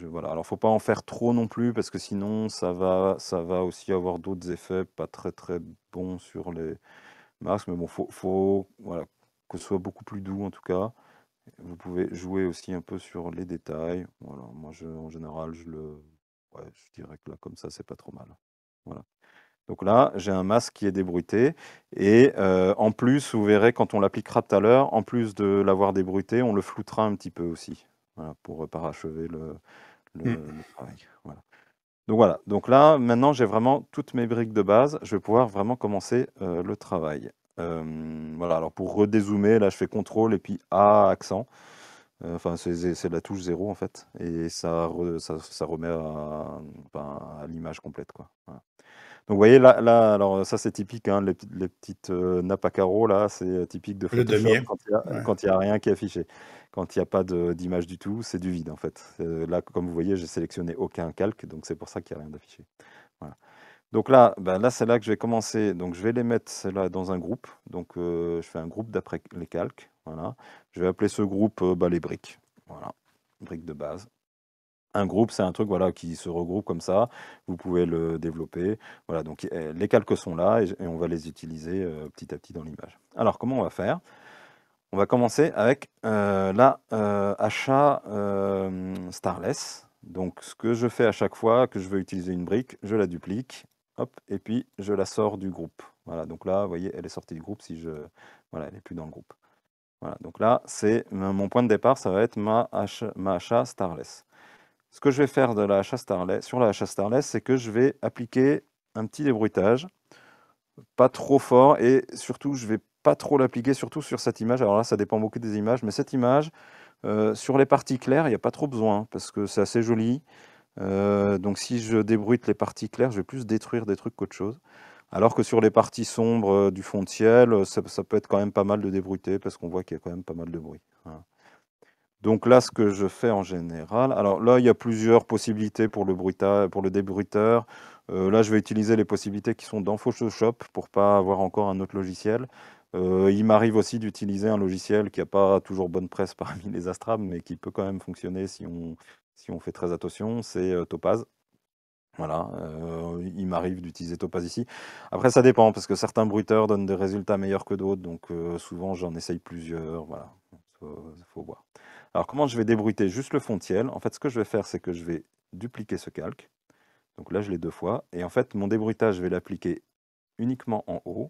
voilà, alors faut pas en faire trop non plus parce que sinon ça va aussi avoir d'autres effets pas très très bons sur les masques, mais bon, voilà, que ce soit beaucoup plus doux en tout cas. Vous pouvez jouer aussi un peu sur les détails. Voilà, moi en général ouais, je dirais que là comme ça c'est pas trop mal. Voilà. Donc là, j'ai un masque qui est débruité et en plus, vous verrez quand on l'appliquera tout à l'heure, en plus de l'avoir débruité, on le floutera un petit peu aussi, voilà, pour parachever Mm. le travail. Voilà. Donc voilà, donc là, maintenant, j'ai vraiment toutes mes briques de base. Je vais pouvoir vraiment commencer le travail. Voilà, alors pour redézoomer, là, je fais CTRL et puis A accent. Enfin, c'est la touche 0 en fait. Et ça remet à l'image complète, quoi. Voilà. Donc vous voyez, là alors ça c'est typique, hein, les petites nappes à carreaux, là, c'est typique de Le Photoshop damier. Ouais. quand il y a rien qui est affiché. Quand il y a pas d'image du tout, c'est du vide en fait. Là, comme vous voyez, j'ai sélectionné aucun calque, donc c'est pour ça qu'il y a rien d'affiché. Voilà. Donc là, bah, là, c'est là que je vais commencer. Donc je vais les mettre celles-là dans un groupe. Donc je fais un groupe d'après les calques. Voilà. Je vais appeler ce groupe bah, les briques. Voilà. Briques de base. Un groupe, c'est un truc voilà, qui se regroupe comme ça. Vous pouvez le développer. Voilà, donc les calques sont là et on va les utiliser petit à petit dans l'image. Alors, comment on va faire? On va commencer avec la achat Starless. Donc, ce que je fais à chaque fois que je veux utiliser une brique, je la duplique, hop, et puis je la sors du groupe. Voilà, donc là, vous voyez, elle est sortie du groupe. Voilà, elle n'est plus dans le groupe. Voilà, donc là, c'est mon point de départ, ça va être ma achat Starless. Ce que je vais faire sur la HA Starless, c'est que je vais appliquer un petit débruitage, pas trop fort, et surtout, je vais pas trop l'appliquer, surtout sur cette image. Alors là, ça dépend beaucoup des images, mais cette image, Sur les parties claires, il n'y a pas trop besoin, parce que c'est assez joli. Donc si je débruite les parties claires, je vais plus détruire des trucs qu'autre chose. Alors que sur les parties sombres du fond de ciel, ça peut être quand même pas mal de débruiter, parce qu'on voit qu'il y a quand même pas mal de bruit. Voilà. Donc là, ce que je fais en général, alors là, il y a plusieurs possibilités pour le débruiteur. Là, je vais utiliser les possibilités qui sont dans Photoshop pour pas avoir encore un autre logiciel. Il m'arrive aussi d'utiliser un logiciel qui n'a pas toujours bonne presse parmi les Astrams, mais qui peut quand même fonctionner si on fait très attention, c'est Topaz. Voilà, il m'arrive d'utiliser Topaz ici. Après, ça dépend, parce que certains bruiteurs donnent des résultats meilleurs que d'autres, donc souvent j'en essaye plusieurs, voilà, faut voir. Alors, comment je vais débruiter juste le fond de ciel? En fait, ce que je vais faire, c'est que je vais dupliquer ce calque. Donc là, je l'ai 2 fois. Et en fait, mon débruitage, je vais l'appliquer uniquement en haut.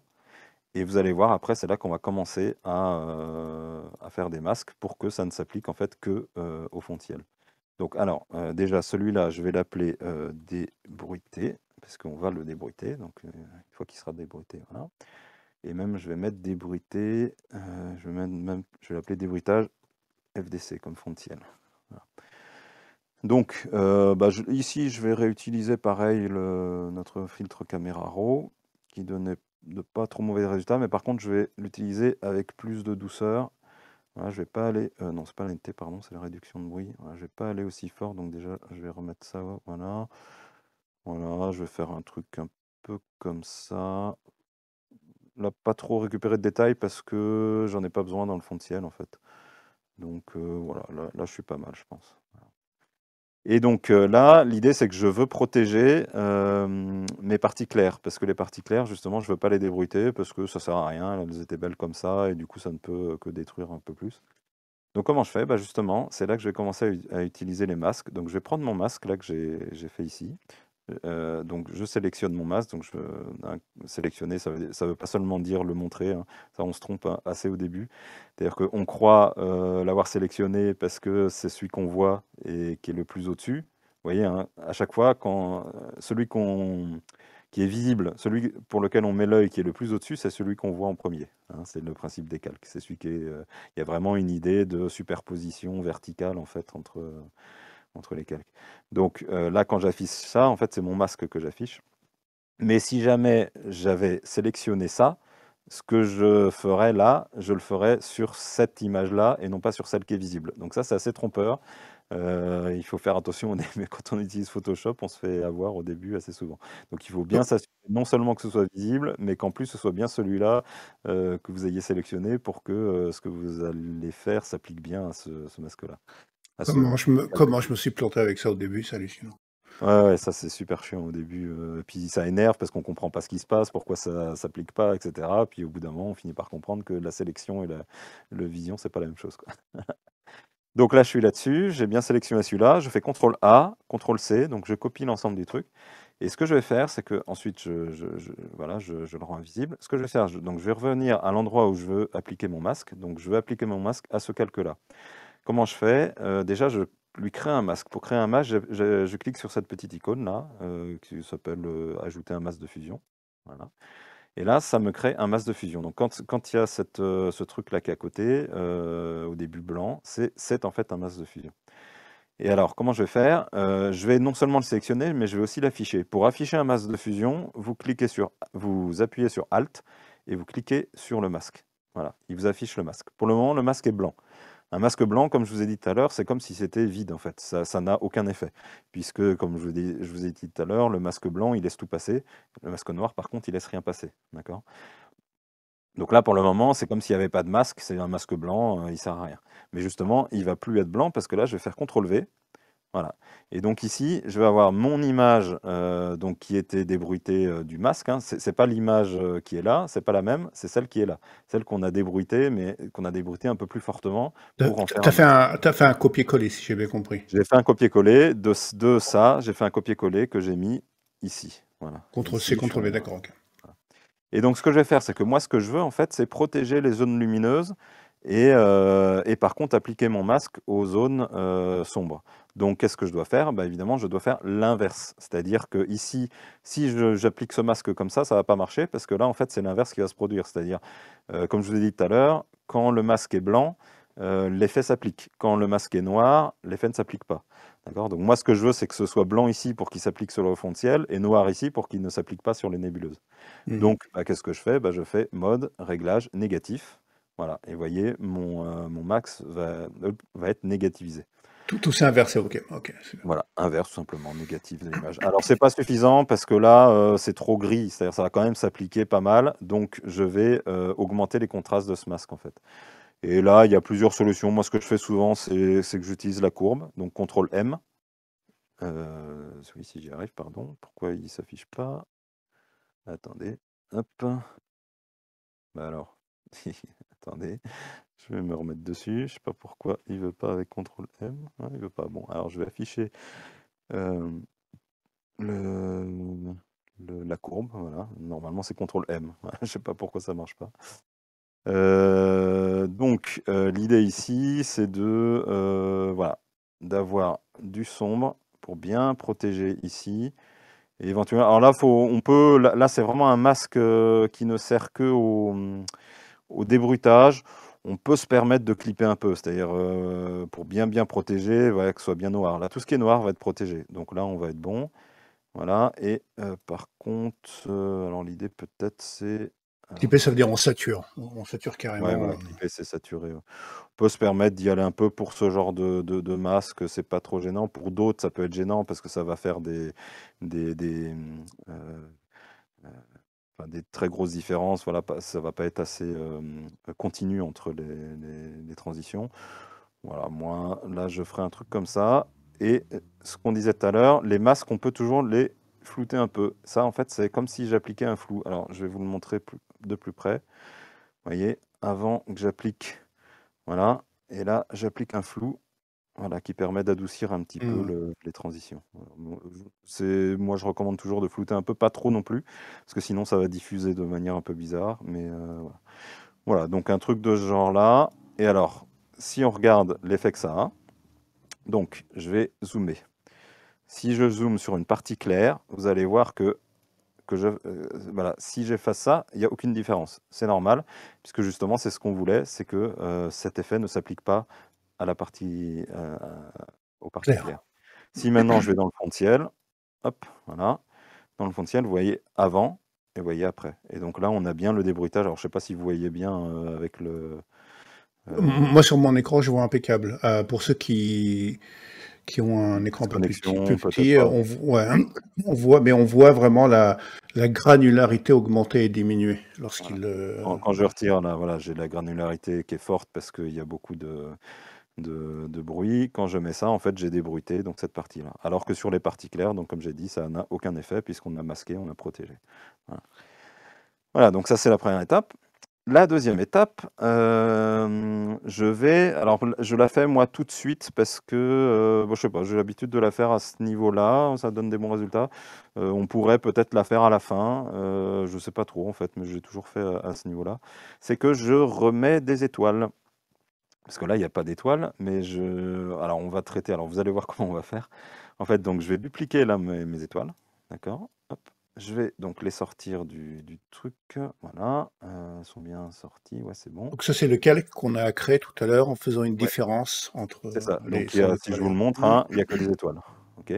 Et vous allez voir, après, c'est là qu'on va commencer à faire des masques pour que ça ne s'applique en fait que au fond de ciel. Donc, alors, déjà, celui-là, je vais l'appeler débruité, parce qu'on va le débruiter. Donc, une fois qu'il sera débruité, voilà. Et même, je vais mettre débruité, je vais l'appeler débruitage FDC comme fond de ciel. Voilà. Donc, ici, je vais réutiliser pareil notre filtre caméra RAW qui donnait de pas trop mauvais résultats, mais par contre, je vais l'utiliser avec plus de douceur. Voilà, je vais pas aller, non, c'est pas la NT, pardon, c'est la réduction de bruit. Voilà, je vais pas aller aussi fort, donc déjà, je vais remettre ça, voilà. Voilà, je vais faire un truc un peu comme ça. Là, pas trop récupérer de détails parce que j'en ai pas besoin dans le fond de ciel, en fait. Donc, voilà, là, je suis pas mal, je pense. Et donc là, l'idée, c'est que je veux protéger mes parties claires, parce que les parties claires, justement, je veux pas les débruiter, parce que ça sert à rien, elles étaient belles comme ça, et du coup, ça ne peut que détruire un peu plus. Donc comment je fais? Bah, justement, c'est là que je vais commencer à utiliser les masques. Donc je vais prendre mon masque, là, que j'ai fait ici. Donc je sélectionne mon masque, donc sélectionner, ça veut pas seulement dire le montrer, hein. Ça on se trompe assez au début. C'est-à-dire qu'on croit l'avoir sélectionné parce que c'est celui qu'on voit et qui est le plus au-dessus. Vous voyez, hein, à chaque fois, quand celui qui est visible, celui pour lequel on met l'œil qui est le plus au-dessus, c'est celui qu'on voit en premier, hein. C'est le principe des calques. C'est celui qui est, il y a vraiment une idée de superposition verticale en fait entre les calques. Donc là, quand j'affiche ça, en fait, c'est mon masque que j'affiche. Mais si jamais j'avais sélectionné ça, ce que je ferais là, je le ferais sur cette image-là et non pas sur celle qui est visible. Donc ça, c'est assez trompeur. Il faut faire attention, mais quand on utilise Photoshop, on se fait avoir au début assez souvent. Donc il faut bien s'assurer non seulement que ce soit visible, mais qu'en plus ce soit bien celui-là que vous ayez sélectionné pour que ce que vous allez faire s'applique bien à ce masque-là. Comment je me suis planté avec ça au début, c'est hallucinant. Ouais, ouais, ça c'est super chiant au début. Puis ça énerve parce qu'on comprend pas ce qui se passe, pourquoi ça s'applique pas, etc. Puis au bout d'un moment, on finit par comprendre que la sélection et le vision, c'est pas la même chose, quoi. Donc là, je suis là-dessus, j'ai bien sélectionné celui-là, je fais CTRL A, CTRL C, donc je copie l'ensemble du truc. Et ce que je vais faire, c'est que ensuite, voilà, je le rends invisible. Ce que je vais faire, donc je vais revenir à l'endroit où je veux appliquer mon masque. Donc je veux appliquer mon masque à ce calque-là. Comment je fais? Déjà, je lui crée un masque. Pour créer un masque, je clique sur cette petite icône-là, qui s'appelle ajouter un masque de fusion. Voilà. Et là, ça me crée un masque de fusion. Donc, quand il y a ce truc-là qui est à côté, au début blanc, c'est en fait un masque de fusion. Et alors, comment je vais faire? Je vais non seulement le sélectionner, mais je vais aussi l'afficher. Pour afficher un masque de fusion, vous appuyez sur Alt et vous cliquez sur le masque. Voilà, il vous affiche le masque. Pour le moment, le masque est blanc. Un masque blanc, comme je vous ai dit tout à l'heure, c'est comme si c'était vide en fait. Ça n'a aucun effet. Puisque, comme je vous ai dit tout à l'heure, le masque blanc, il laisse tout passer. Le masque noir, par contre, il laisse rien passer. D'accord? Donc là, pour le moment, c'est comme s'il n'y avait pas de masque. C'est un masque blanc, il ne sert à rien. Mais justement, il ne va plus être blanc parce que là, je vais faire CTRL V. Voilà. Et donc ici, je vais avoir mon image donc, qui était débruitée du masque, hein. C'est pas l'image qui est là, c'est pas la même, c'est celle qui est là. Celle qu'on a débruitée, mais qu'on a débruitée un peu plus fortement pour en faire un masque. T'as fait un copier-coller, si j'ai bien compris. J'ai fait un copier-coller de ça, j'ai fait un copier-coller que j'ai mis ici. Voilà. CTRL-C, Ici, CTRL-V, d'accord, ok. voilà. Et donc ce que je vais faire, c'est que moi, ce que je veux, en fait, c'est protéger les zones lumineuses et par contre appliquer mon masque aux zones sombres. Donc qu'est-ce que je dois faire? Bah, évidemment, je dois faire l'inverse. C'est-à-dire que ici, si j'applique ce masque comme ça ne va pas marcher parce que là, en fait, c'est l'inverse qui va se produire. C'est-à-dire, comme je vous ai dit tout à l'heure, quand le masque est blanc, l'effet s'applique. Quand le masque est noir, l'effet ne s'applique pas. D'accord? Donc moi, ce que je veux, c'est que ce soit blanc ici pour qu'il s'applique sur le fond de ciel et noir ici pour qu'il ne s'applique pas sur les nébuleuses. Mhm. Donc, bah, qu'est-ce que je fais? Bah, je fais mode, réglage, négatif. Voilà. Et vous voyez, mon max va être négativisé. Tout s'est inversé, ok. Ok. Voilà, inverse tout simplement, négatif de l'image. Alors, c'est pas suffisant parce que là, c'est trop gris, c'est-à-dire ça va quand même s'appliquer pas mal. Donc, je vais augmenter les contrastes de ce masque en fait. Et là, il y a plusieurs solutions. Moi, ce que je fais souvent, c'est que j'utilise la courbe, donc CTRL M. Oui, si j'y arrive, pardon. Pourquoi il s'affiche pas? Attendez, hop. Bah alors, attendez, je vais me remettre dessus. Je sais pas pourquoi il veut pas avec CTRL M. Ouais, il veut pas. Bon, alors je vais afficher euh, le, la courbe. Voilà. Normalement, c'est CTRL M. Je sais pas pourquoi ça marche pas. Donc, l'idée ici, c'est de voilà, d'avoir du sombre pour bien protéger ici. Et éventuellement, alors là, on peut, là, c'est vraiment un masque qui ne sert que au débruitage. On peut se permettre de clipper un peu, c'est-à-dire pour bien protéger, voilà, que ce soit bien noir. Là, tout ce qui est noir va être protégé. Donc là, on va être bon. Voilà. Et par contre, alors l'idée peut-être c'est... Alors, Clipper, ça veut dire on sature. On sature ouais, carrément. voilà, clipper, c'est saturé. On peut se permettre d'y aller un peu pour ce genre de masque, c'est pas trop gênant. Pour d'autres, ça peut être gênant parce que ça va faire euh, euh, enfin, des très grosses différences. Voilà, ça va pas être assez continu entre les transitions. Voilà, moi, là, je ferai un truc comme ça. Et ce qu'on disait tout à l'heure, les masques, on peut toujours les flouter un peu. Ça, en fait, c'est comme si j'appliquais un flou. Alors, je vais vous le montrer de plus près. Vous voyez, avant que j'applique, voilà, et là, j'applique un flou, voilà, qui permet d'adoucir un petit peu Mhm. les transitions. Moi, je recommande toujours de flouter un peu, pas trop non plus, parce que sinon, ça va diffuser de manière un peu bizarre. Mais voilà. Voilà, donc un truc de ce genre-là. Et alors, si on regarde l'effet que ça a, donc je vais zoomer. Si je zoome sur une partie claire, vous allez voir voilà, si j'efface ça, il n'y a aucune différence. C'est normal, puisque justement, c'est ce qu'on voulait, c'est que cet effet ne s'applique pas à la partie, aux parties Clair. claires. Si maintenant je vais dans le fond de ciel, hop, voilà, dans le fond de ciel, vous voyez avant et vous voyez après. Et donc là, on a bien le débruitage. Alors, je ne sais pas si vous voyez bien avec le... Moi, sur mon écran, je vois impeccable. Pour ceux qui ont un écran un peu plus connexion, peut-être petit, pas. ouais, mais on voit vraiment la granularité augmenter et diminuer Voilà. lorsqu'il. Quand je retire, là, voilà, j'ai de la granularité qui est forte parce qu'il y a beaucoup de bruit. Quand je mets ça, en fait, j'ai débruité donc cette partie-là. Alors que sur les parties claires, donc comme j'ai dit, ça n'a aucun effet puisqu'on a masqué, on a protégé. Voilà. Voilà, donc ça c'est la première étape. La deuxième étape, alors je la fais moi tout de suite parce que, bon, je sais pas, j'ai l'habitude de la faire à ce niveau-là, ça donne des bons résultats. On pourrait peut-être la faire à la fin, je sais pas trop en fait, mais j'ai toujours fait à ce niveau-là. C'est que je remets des étoiles. Parce que là, il n'y a pas d'étoiles, mais alors on va traiter, alors vous allez voir comment on va faire. En fait, donc je vais dupliquer là mes étoiles, d'accord? Hop. Je vais donc les sortir du truc, voilà, elles sont bien sorties, ouais, c'est bon. Donc ça, c'est le calque qu'on a créé tout à l'heure en faisant une Ouais, différence entre c'est ça. les Donc sans si je étoiles. vous le montre, hein, il n'y a que des étoiles, ok?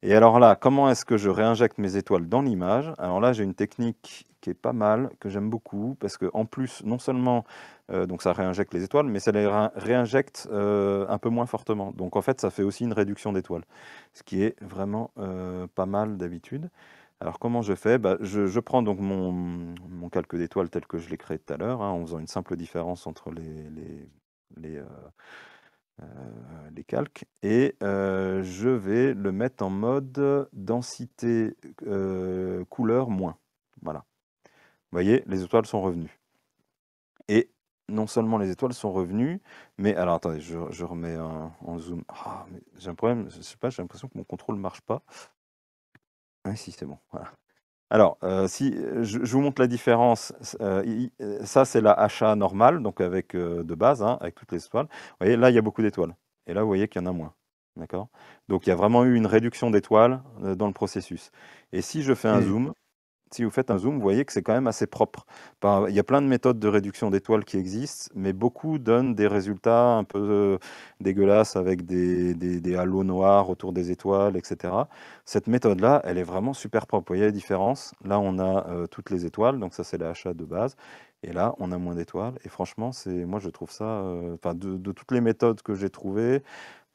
Et alors là, comment est-ce que je réinjecte mes étoiles dans l'image? Alors là, j'ai une technique qui est pas mal, que j'aime beaucoup, parce que en plus, non seulement donc ça réinjecte les étoiles, mais ça les réinjecte un peu moins fortement. Donc en fait, ça fait aussi une réduction d'étoiles, ce qui est vraiment pas mal d'habitude. Alors comment je fais? Bah, je prends donc mon calque d'étoiles tel que je l'ai créé tout à l'heure, hein, en faisant une simple différence entre les, euh, les calques, et je vais le mettre en mode densité couleur moins. Voilà. Vous voyez, les étoiles sont revenues. Et non seulement les étoiles sont revenues, mais alors attendez, je remets en zoom. Ah, mais j'ai un problème, je sais pas, j'ai l'impression que mon contrôle ne marche pas. Ah si, c'est bon. Voilà. Alors, si je vous montre la différence, ça c'est la HA normale, donc avec de base, hein, avec toutes les étoiles. Vous voyez, là il y a beaucoup d'étoiles. Et là, vous voyez qu'il y en a moins. D'accord? Donc il y a vraiment eu une réduction d'étoiles dans le processus. Et si je fais un Hmm. zoom, si vous faites un zoom, vous voyez que c'est quand même assez propre. Il y a plein de méthodes de réduction d'étoiles qui existent, mais beaucoup donnent des résultats un peu dégueulasses avec des halos noirs autour des étoiles, etc. Cette méthode-là, elle est vraiment super propre. Vous voyez la différence? Là, on a toutes les étoiles, donc ça, c'est la HA de base. Et là, on a moins d'étoiles. Et franchement, moi, je trouve ça, enfin, de toutes les méthodes que j'ai trouvées,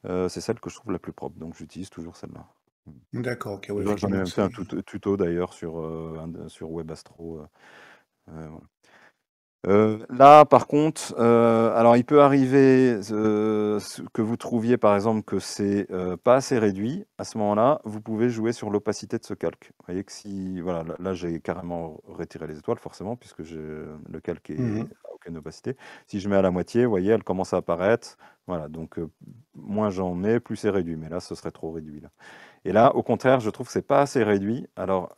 c'est celle que je trouve la plus propre. Donc, j'utilise toujours celle-là. D'accord, ok, ouais, J'en ai effectivement, même fait un c'est... tuto d'ailleurs sur WebAstro. Voilà. Là, par contre, alors il peut arriver que vous trouviez par exemple que c'est pas assez réduit. À ce moment-là, vous pouvez jouer sur l'opacité de ce calque. Vous voyez que si, voilà, là j'ai carrément retiré les étoiles forcément puisque le calque Mhm. à aucune opacité. Si je mets à la moitié, vous voyez, elle commence à apparaître. Voilà, donc moins j'en mets, plus c'est réduit. Mais là, ce serait trop réduit là. Et là, au contraire, je trouve que c'est pas assez réduit. Alors,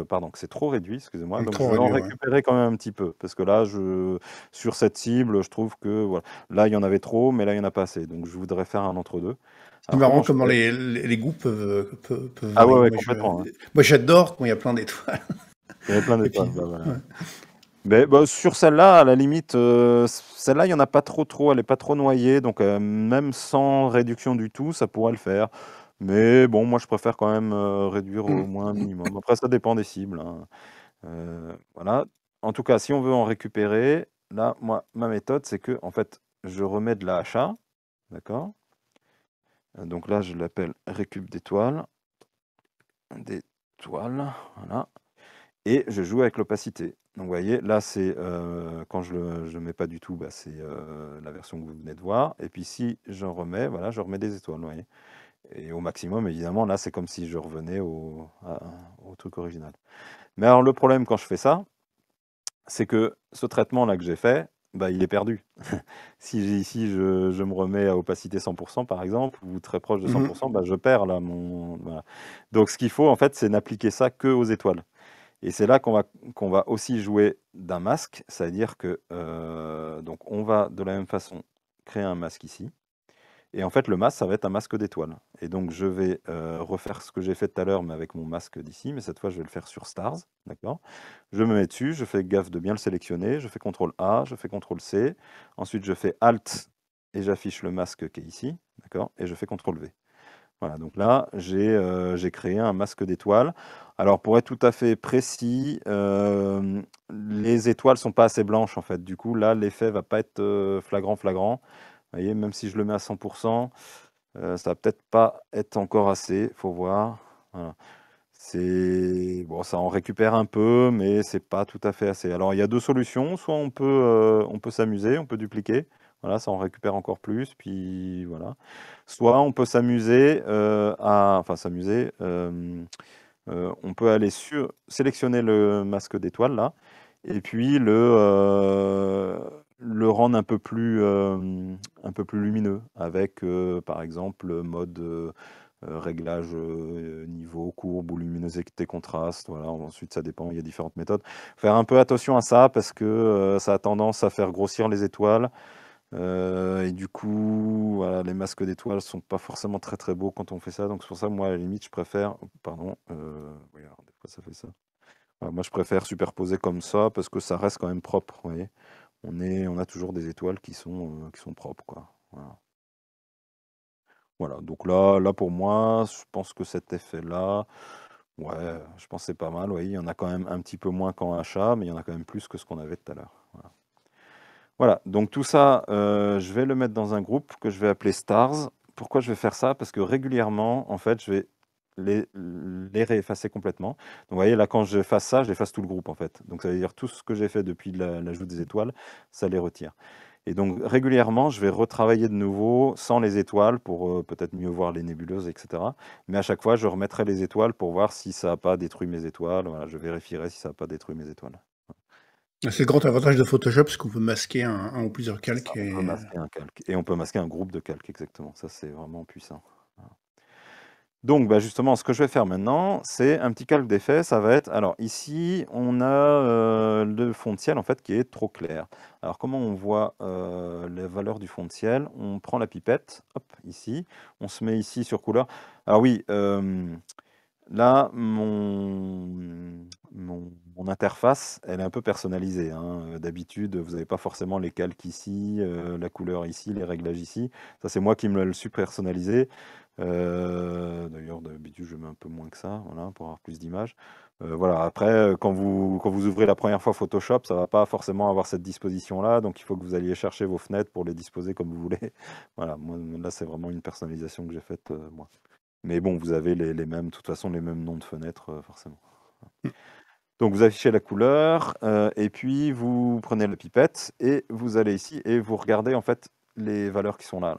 pardon, que c'est trop réduit, excusez-moi. Donc, Trop je vais en réduit, ouais. récupérer quand même un petit peu. Parce que là, sur cette cible, je trouve que voilà. Là, il y en avait trop, mais là, il n'y en a pas assez. Donc, je voudrais faire un entre-deux. C'est Alors, marrant comment je comment fais? les goûts peuvent Ah ouais, varier. ouais, complètement, hein. Moi, j'adore quand il y a plein d'étoiles. Il y avait plein Et puis, d'étoiles. Bah, voilà. ouais. Mais bah, sur celle-là, à la limite, celle-là, il n'y en a pas trop. Elle n'est pas trop noyée. Donc, même sans réduction du tout, ça pourrait le faire. Mais bon, moi, je préfère quand même réduire au Mm. moins un minimum. Après, ça dépend des cibles, hein. Voilà. En tout cas, si on veut en récupérer, là, moi, ma méthode, c'est que, en fait, je remets de la HA, d'accord? Donc là, je l'appelle récup d'étoiles, voilà. Et je joue avec l'opacité. Donc, vous voyez, là, c'est quand je ne mets pas du tout, bah, c'est la version que vous venez de voir. Et puis, si j'en remets, voilà, je remets des étoiles, vous voyez. Et au maximum, évidemment, là, c'est comme si je revenais au truc original. Mais alors, le problème quand je fais ça, c'est que ce traitement-là que j'ai fait, bah, il est perdu. Si ici je me remets à opacité 100% par exemple, ou très proche de Mhm. 100%, bah, je perds là voilà. Donc ce qu'il faut en fait, c'est n'appliquer ça que aux étoiles. Et c'est là qu'on va aussi jouer d'un masque, c'est-à-dire que donc on va de la même façon créer un masque ici. Et en fait, le masque, ça va être un masque d'étoiles. Et donc, je vais refaire ce que j'ai fait tout à l'heure, mais avec mon masque d'ici. Mais cette fois, je vais le faire sur Stars. D'accord? Je me mets dessus, je fais gaffe de bien le sélectionner. Je fais CTRL A, je fais CTRL C. Ensuite, je fais Alt et j'affiche le masque qui est ici. D'accord? Et je fais CTRL V. Voilà, donc là, j'ai créé un masque d'étoiles. Alors, pour être tout à fait précis, les étoiles sont pas assez blanches, en fait. Du coup, là, l'effet va pas être flagrant. Vous voyez, même si je le mets à 100%, ça va peut-être pas être encore assez, faut voir. Voilà. Bon, ça en récupère un peu, mais c'est pas tout à fait assez. Alors il y a deux solutions, soit on peut s'amuser, on peut dupliquer, voilà, ça en récupère encore plus, puis voilà. Soit on peut s'amuser enfin s'amuser, on peut aller sélectionner le masque d'étoile là, et puis le rendre un peu plus lumineux avec, par exemple, mode réglage niveau, courbe ou luminosité contraste. Voilà. Ensuite, ça dépend, il y a différentes méthodes. Faire un peu attention à ça parce que ça a tendance à faire grossir les étoiles. Et du coup, voilà, les masques d'étoiles sont pas forcément très très beaux quand on fait ça. Donc c'est pour ça, moi, à la limite, je préfère. Pardon. Oui, alors, des fois, ça fait ça. Voilà, moi, je préfère superposer comme ça parce que ça reste quand même propre. Vous voyez, on a toujours des étoiles qui sont propres, quoi. Voilà. Voilà. Donc là, pour moi, je pense que cet effet-là, ouais, je pense que c'est pas mal. Oui, il y en a quand même un petit peu moins qu'en achat, mais il y en a quand même plus que ce qu'on avait tout à l'heure. Voilà. Voilà, donc tout ça, je vais le mettre dans un groupe que je vais appeler Stars. Pourquoi je vais faire ça? Parce que régulièrement, en fait, je vais les réeffacer complètement. Donc, vous voyez, là, quand je fasse ça, j'efface tout le groupe, en fait. Donc, ça veut dire tout ce que j'ai fait depuis l'ajout des étoiles, ça les retire. Et donc, régulièrement, je vais retravailler de nouveau sans les étoiles pour peut-être mieux voir les nébuleuses, etc. Mais à chaque fois, je remettrai les étoiles pour voir si ça n'a pas détruit mes étoiles. Voilà, je vérifierai si ça n'a pas détruit mes étoiles. C'est le grand avantage de Photoshop, parce qu'on peut masquer un ou plusieurs C'est ça, calques. on peut Et... masquer un calque. Et on peut masquer un groupe de calques, exactement. Ça, c'est vraiment puissant. Voilà. Donc, bah, justement, ce que je vais faire maintenant, c'est un petit calque d'effet. Ça va être... Alors, ici, on a le fond de ciel, en fait, qui est trop clair. Alors, comment on voit les valeurs du fond de ciel? On prend la pipette, hop, ici. On se met ici sur couleur. Alors oui, Là, mon interface, elle est un peu personnalisée, hein. D'habitude, vous n'avez pas forcément les calques ici, la couleur ici, les réglages ici. Ça, c'est moi qui me le suis personnalisé. D'ailleurs, d'habitude, je mets un peu moins que ça, voilà, pour avoir plus d'images. Voilà. Après, quand vous ouvrez la première fois Photoshop, ça va pas forcément avoir cette disposition-là, donc il faut que vous alliez chercher vos fenêtres pour les disposer comme vous voulez. Voilà, moi, là, c'est vraiment une personnalisation que j'ai faite, moi. Mais bon, vous avez les mêmes, de toute façon, les mêmes noms de fenêtres, forcément. Mm. Donc vous affichez la couleur, et puis vous prenez la pipette et vous allez ici et vous regardez en fait les valeurs qui sont là.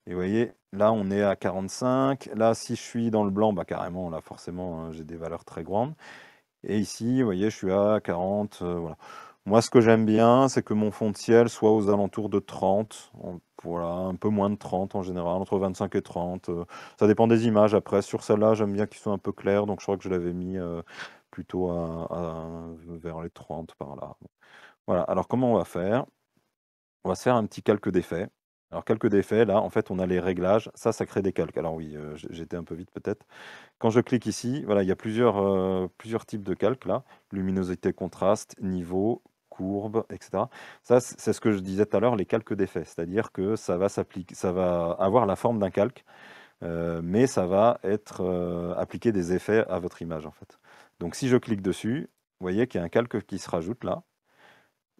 Et vous voyez, là on est à 45. Là, si je suis dans le blanc, bah carrément, là forcément, j'ai des valeurs très grandes. Et ici, vous voyez, je suis à 40. Voilà. Moi, ce que j'aime bien, c'est que mon fond de ciel soit aux alentours de 30. Voilà, un peu moins de 30 en général, entre 25 et 30. Ça dépend des images. Après, sur celle-là, j'aime bien qu'ils soient un peu clairs. Donc, je crois que je l'avais mis plutôt vers les 30 par là. Voilà. Alors, comment on va faire? On va se faire un petit calque d'effet. Alors, calque d'effet, là, en fait, on a les réglages. Ça crée des calques. Alors, oui, j'étais un peu vite peut-être. Quand je clique ici, voilà, il y a plusieurs types de calques là. Luminosité, contraste, niveau, courbe, etc. Ça, c'est ce que je disais tout à l'heure, les calques d'effet. C'est-à-dire que ça va s'appliquer, ça va avoir la forme d'un calque, mais ça va être appliquer des effets à votre image en fait. Donc si je clique dessus, vous voyez qu'il y a un calque qui se rajoute là,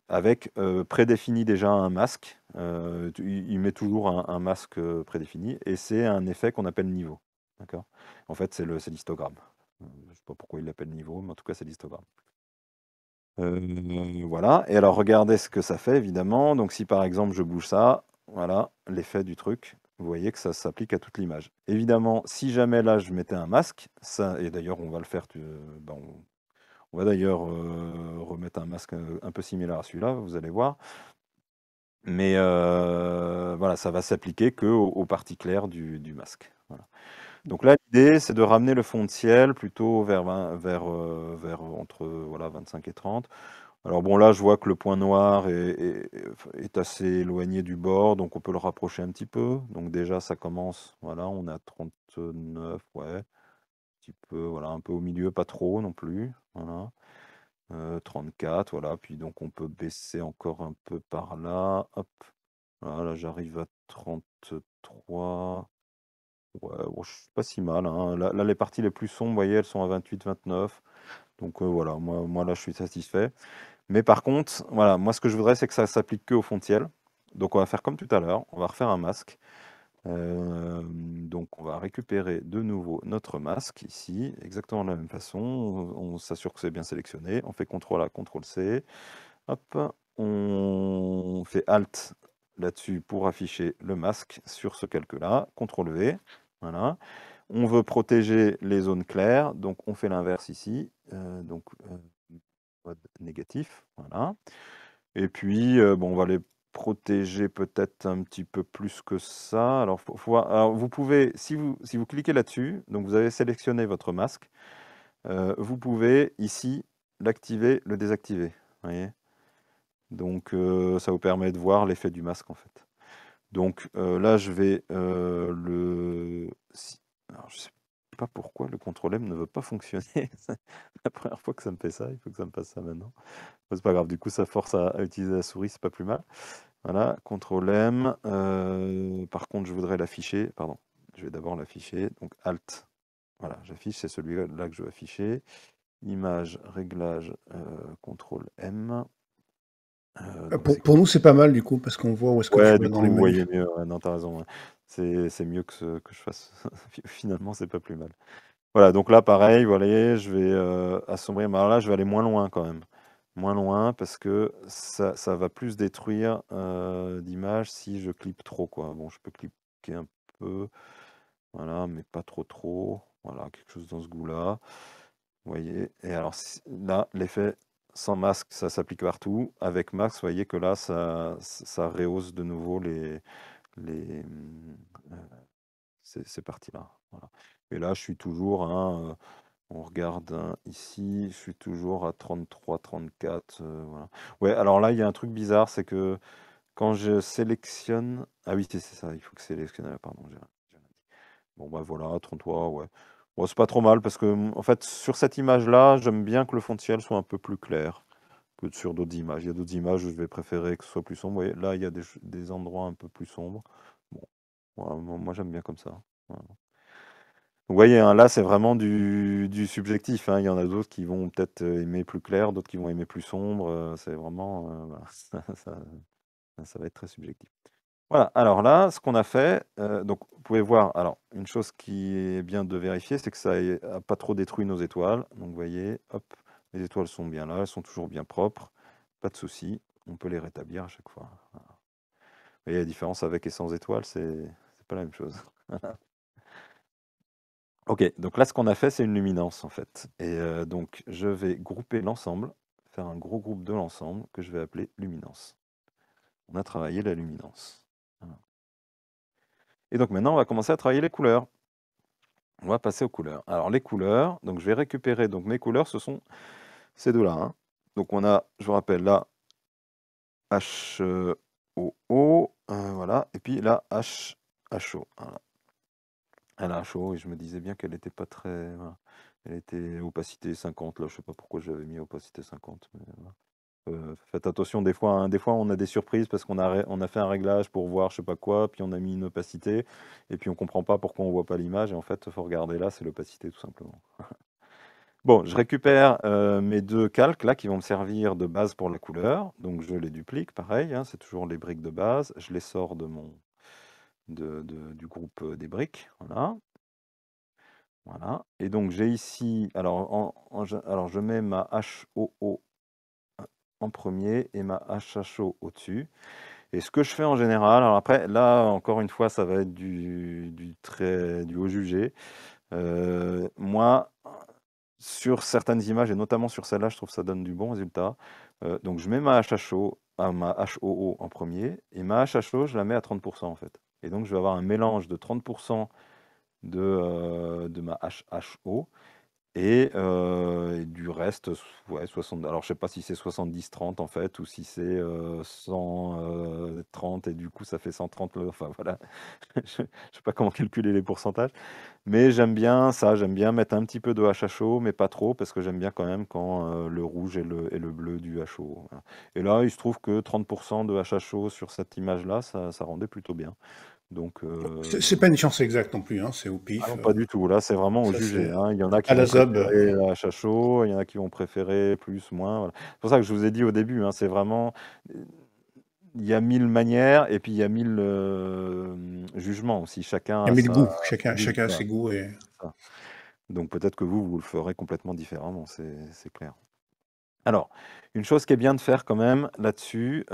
avec prédéfini déjà un masque. Il met toujours un masque prédéfini, et c'est un effet qu'on appelle niveau. D'accord? En fait, c'est l'histogramme. Je ne sais pas pourquoi il l'appelle niveau, mais en tout cas, c'est l'histogramme. Voilà. Et alors, regardez ce que ça fait, évidemment. Donc, si par exemple, je bouge ça, voilà, l'effet du truc. Vous voyez que ça s'applique à toute l'image. Évidemment, si jamais là, je mettais un masque, ça, et d'ailleurs, on va le faire, ben, on va d'ailleurs remettre un masque un peu similaire à celui-là, vous allez voir. Mais voilà, ça va s'appliquer qu'aux parties claires du masque. Voilà. Donc là, l'idée, c'est de ramener le fond de ciel plutôt vers entre voilà, 25 et 30. Alors bon, là, je vois que le point noir est assez éloigné du bord, donc on peut le rapprocher un petit peu. Donc déjà, ça commence, voilà, on est à 39, ouais, un petit peu, voilà, un peu au milieu, pas trop non plus. Voilà. 34, voilà, puis donc on peut baisser encore un peu par là. Hop. Voilà, là j'arrive à 33. Ouais, bon, je suis pas si mal, hein. Là, les parties les plus sombres, vous voyez, elles sont à 28, 29. Donc voilà, moi là je suis satisfait. Mais par contre, voilà, moi ce que je voudrais, c'est que ça s'applique que au fond de ciel. Donc on va faire comme tout à l'heure, on va refaire un masque. Donc on va récupérer de nouveau notre masque ici, exactement de la même façon. On s'assure que c'est bien sélectionné. On fait CTRL A, CTRL C. Hop, on fait Alt là-dessus pour afficher le masque sur ce calque-là. CTRL V. Voilà. On veut protéger les zones claires, donc on fait l'inverse ici. Mode négatif. Voilà. Et puis, bon, on va les protéger peut-être un petit peu plus que ça. Alors, alors vous pouvez, si vous cliquez là-dessus, donc vous avez sélectionné votre masque, vous pouvez ici l'activer, le désactiver. Vous voyez? Donc, ça vous permet de voir l'effet du masque en fait. Donc là, je vais alors, je sais pas pourquoi le CTRL M ne veut pas fonctionner. C'est la première fois que ça me fait ça. Il faut que ça me passe ça maintenant. C'est pas grave. Du coup, ça force à utiliser la souris. C'est pas plus mal. Voilà, CTRL M. Par contre, je voudrais l'afficher. Pardon. Je vais d'abord l'afficher. Donc Alt. Voilà, j'affiche. C'est celui-là que je veux afficher. Image, réglage, CTRL M. Donc c'est Pour nous, c'est pas mal du coup, parce qu'on voit où est-ce que tu Ouais, vas du dans coup, les vous menus. voyez mieux. Ouais, non, t'as raison. Ouais. C'est mieux que je fasse. Finalement, c'est pas plus mal. Voilà, donc là, pareil, voilà, je vais assombrir. Mais alors là, je vais aller moins loin quand même. Moins loin, parce que ça va plus détruire d'images si je clippe trop, quoi. Bon, je peux cliquer un peu. Voilà, mais pas trop trop. Voilà, quelque chose dans ce goût-là. Vous voyez. Et alors là, l'effet sans masque, ça s'applique partout. Avec masque, vous voyez que là, ça rehausse de nouveau les, euh, ces parties-là. Voilà. Et là, je suis toujours, hein, on regarde ici, je suis toujours à 33, 34. Voilà. Ouais, alors là, il y a un truc bizarre, c'est que quand je sélectionne. Ah oui, c'est ça, il faut que sélectionner. Pardon, j'ai rien dit. Bon, bah voilà, 33, ouais. Bon, c'est pas trop mal parce que, en fait, sur cette image-là, j'aime bien que le fond de ciel soit un peu plus clair que sur d'autres images. Il y a d'autres images où je vais préférer que ce soit plus sombre. Vous voyez, là, il y a des endroits un peu plus sombres. Bon, voilà, moi, j'aime bien comme ça. Voilà. Vous voyez, hein, là, c'est vraiment du subjectif, hein. Il y en a d'autres qui vont peut-être aimer plus clair, d'autres qui vont aimer plus sombre. C'est vraiment, voilà, ça va être très subjectif. Voilà, alors là, ce qu'on a fait, donc vous pouvez voir, alors une chose qui est bien de vérifier, c'est que ça n'a pas trop détruit nos étoiles. Donc vous voyez, hop, les étoiles sont bien là, elles sont toujours bien propres, pas de souci, on peut les rétablir à chaque fois. Voilà. Vous voyez la différence avec et sans étoiles, c'est pas la même chose. Ok, donc là, ce qu'on a fait, c'est une luminance en fait. Et donc, je vais grouper l'ensemble, faire un gros groupe de l'ensemble que je vais appeler luminance. On a travaillé la luminance. Voilà. Et donc maintenant, on va commencer à travailler les couleurs. On va passer aux couleurs. Alors les couleurs, donc je vais récupérer, donc mes couleurs, ce sont ces deux-là, hein. Donc on a, je vous rappelle, là, HOO, voilà, et puis là, HO. Voilà. Elle a HO, et je me disais bien qu'elle n'était pas très... Voilà. Elle était opacité 50, là, je sais pas pourquoi j'avais mis opacité 50. Mais voilà. Faites attention, des fois, hein, des fois on a des surprises parce on a fait un réglage pour voir je sais pas quoi, puis on a mis une opacité, et puis on comprend pas pourquoi on voit pas l'image, et en fait, il faut regarder là, c'est l'opacité tout simplement. Bon, je récupère mes deux calques là qui vont me servir de base pour la couleur, donc je les duplique, pareil, hein, c'est toujours les briques de base, je les sors du groupe des briques, voilà. Voilà. Et donc j'ai ici, alors, alors je mets ma HOO en premier et ma HHO au-dessus. Et ce que je fais en général, alors après, là, encore une fois, ça va être du haut jugé. Moi, sur certaines images, et notamment sur celle-là, je trouve que ça donne du bon résultat. Donc je mets ma HHO, ma HOO en premier, et ma HHO, je la mets à 30% en fait. Et donc je vais avoir un mélange de 30% de ma HHO, et du reste, ouais, 60, alors je sais pas si c'est 70-30 en fait, ou si c'est 130, et du coup ça fait 130, enfin voilà, je sais pas comment calculer les pourcentages, mais j'aime bien ça, j'aime bien mettre un petit peu de HHO, mais pas trop, parce que j'aime bien quand même quand le rouge et le bleu du HO. Voilà. Et là, il se trouve que 30% de HHO sur cette image-là, ça rendait plutôt bien. Donc, C'est pas une chance exacte non plus, hein, c'est au ah pif. non, pas du tout. Là, c'est vraiment au Ça, jugé, c'est hein. Il y en a qui à la vont zob. préférer la chacho, il y en a qui vont préférer plus, moins. Voilà. C'est pour ça que je vous ai dit au début, hein, c'est vraiment. Il y a 1000 manières et puis il y a 1000 jugements aussi. Chacun Il y a a mille sa goûts, chacun a voilà, ses goûts. Et... ça. Donc peut-être que vous le ferez complètement différemment, c'est clair. Alors, une chose qui est bien de faire quand même là-dessus,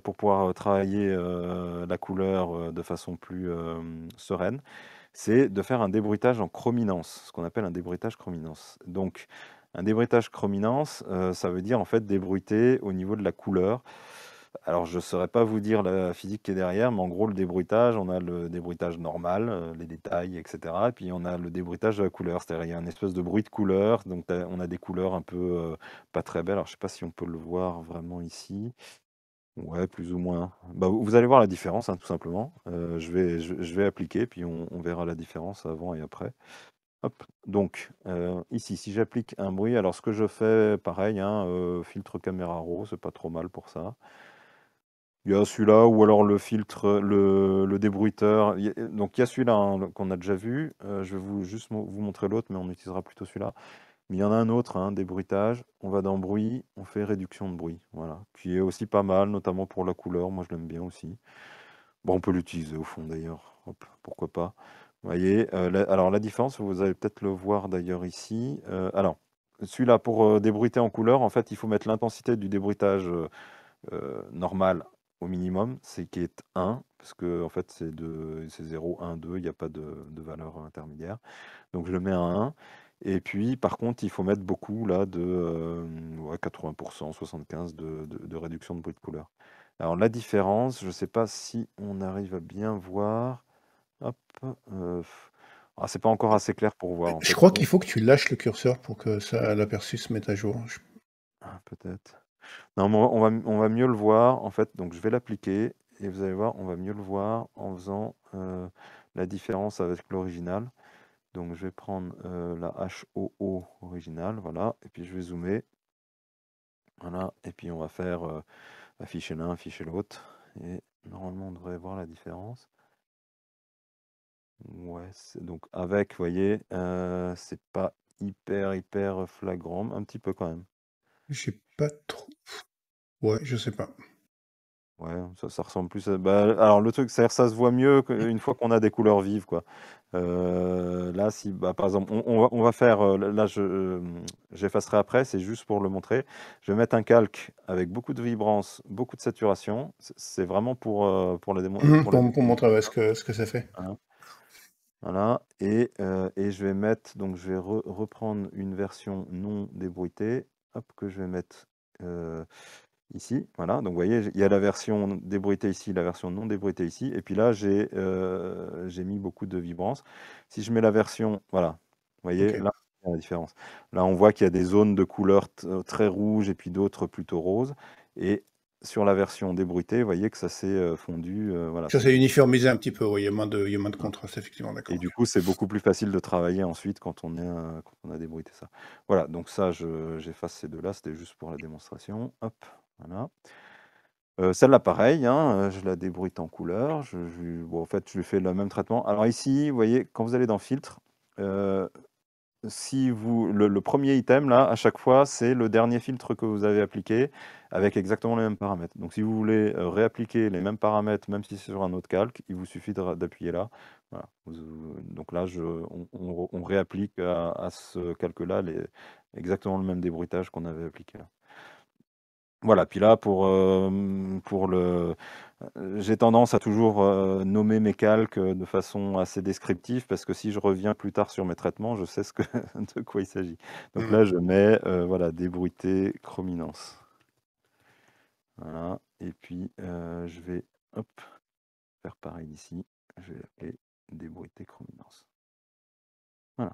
pour pouvoir travailler la couleur de façon plus sereine, c'est de faire un débruitage en chrominance, ce qu'on appelle un débruitage chrominance. Donc, un débruitage chrominance, ça veut dire en fait débruiter au niveau de la couleur. Alors, je ne saurais pas vous dire la physique qui est derrière, mais en gros, le débruitage, on a le débruitage normal, les détails, etc. Et puis, on a le débruitage de la couleur, c'est-à-dire il y a une espèce de bruit de couleur. Donc, on a des couleurs un peu pas très belles. Alors, je ne sais pas si on peut le voir vraiment ici. Ouais, plus ou moins. Bah, vous allez voir la différence, hein, tout simplement. Je vais appliquer, puis on verra la différence avant et après. Hop. Donc, ici, si j'applique un bruit, alors ce que je fais, pareil, hein, filtre caméra raw, c'est pas trop mal pour ça. Il y a celui-là, ou alors le filtre, le débruiteur. Donc, il y a celui-là, hein, qu'on a déjà vu. Je vais juste vous montrer l'autre, mais on utilisera plutôt celui-là. Mais il y en a un autre, hein, débruitage. On va dans bruit, on fait réduction de bruit. Voilà. Qui est aussi pas mal, notamment pour la couleur. Moi, je l'aime bien aussi. Bon, on peut l'utiliser au fond d'ailleurs. Hop, pourquoi pas. Vous voyez, alors la différence, vous allez peut-être le voir d'ailleurs ici. Alors, celui-là, pour débruiter en couleur, en fait, il faut mettre l'intensité du débruitage normal au minimum, c'est qui est 1, parce que en fait, c'est 0, 1, 2, il n'y a pas de valeur intermédiaire. Donc je le mets à 1. Et puis, par contre, il faut mettre beaucoup là ouais, 80%, 75% de réduction de bruit de couleur. Alors la différence, je ne sais pas si on arrive à bien voir. Hop. C'est pas encore assez clair pour voir en Je fait. crois qu'il faut que tu lâches le curseur pour que ça, l'aperçu se mette à jour. Peut-être. Non, mais on va mieux le voir en fait. Donc je vais l'appliquer et vous allez voir, on va mieux le voir en faisant la différence avec l'original. Donc je vais prendre la HOO originale, voilà, et puis je vais zoomer, voilà, et puis on va faire afficher l'un, afficher l'autre, et normalement on devrait voir la différence. Ouais, donc avec, vous voyez, c'est pas hyper flagrant, un petit peu quand même. J'ai pas trop. Ouais, je sais pas. Ouais, ça ressemble plus à... Bah, alors le truc, c'est que ça se voit mieux une fois qu'on a des couleurs vives, quoi. Là, si, bah, par exemple, on va faire... là, j'effacerai après, c'est juste pour le montrer. Je vais mettre un calque avec beaucoup de vibrance, beaucoup de saturation. C'est vraiment pour la Mhm, pour la pour démo. montrer ouais, ce que ça fait. Hein. Voilà, et je vais mettre, donc je vais reprendre une version non débruitée, hop, que je vais mettre ici. Voilà, donc vous voyez, il y a la version débruitée ici, la version non débruitée ici, et puis là, j'ai mis beaucoup de vibrance. Si je mets la version, voilà, vous voyez, Ok. là, il y a la différence. Là, on voit qu'il y a des zones de couleur très rouges et puis d'autres plutôt roses, et sur la version débruitée, vous voyez que ça s'est fondu, voilà, Ça c'est s'est beaucoup. uniformisé un petit peu, oui, il y a moins de contraste, effectivement, Et d'accord. du coup, c'est beaucoup plus facile de travailler ensuite quand on a débruité ça. Voilà, donc ça, j'efface ces deux-là, c'était juste pour la démonstration. Hop, voilà. Celle-là, pareil, hein, je la débruite en couleur. Bon, en fait, je lui fais le même traitement. Alors ici, vous voyez, quand vous allez dans Filtre, euh, si vous, le premier item, là, à chaque fois, c'est le dernier filtre que vous avez appliqué avec exactement les mêmes paramètres. Donc, si vous voulez réappliquer les mêmes paramètres, même si c'est sur un autre calque, il vous suffit d'appuyer là. Voilà. Donc là, on réapplique à ce calque-là exactement le même débruitage qu'on avait appliqué là. Voilà, puis là, j'ai tendance à toujours nommer mes calques de façon assez descriptive parce que si je reviens plus tard sur mes traitements, je sais de quoi il s'agit. Donc Mhm. là, je mets voilà, débruité chrominance. Voilà, et puis je vais hop, faire pareil ici. Je vais l'appeler débruité chrominance. Voilà.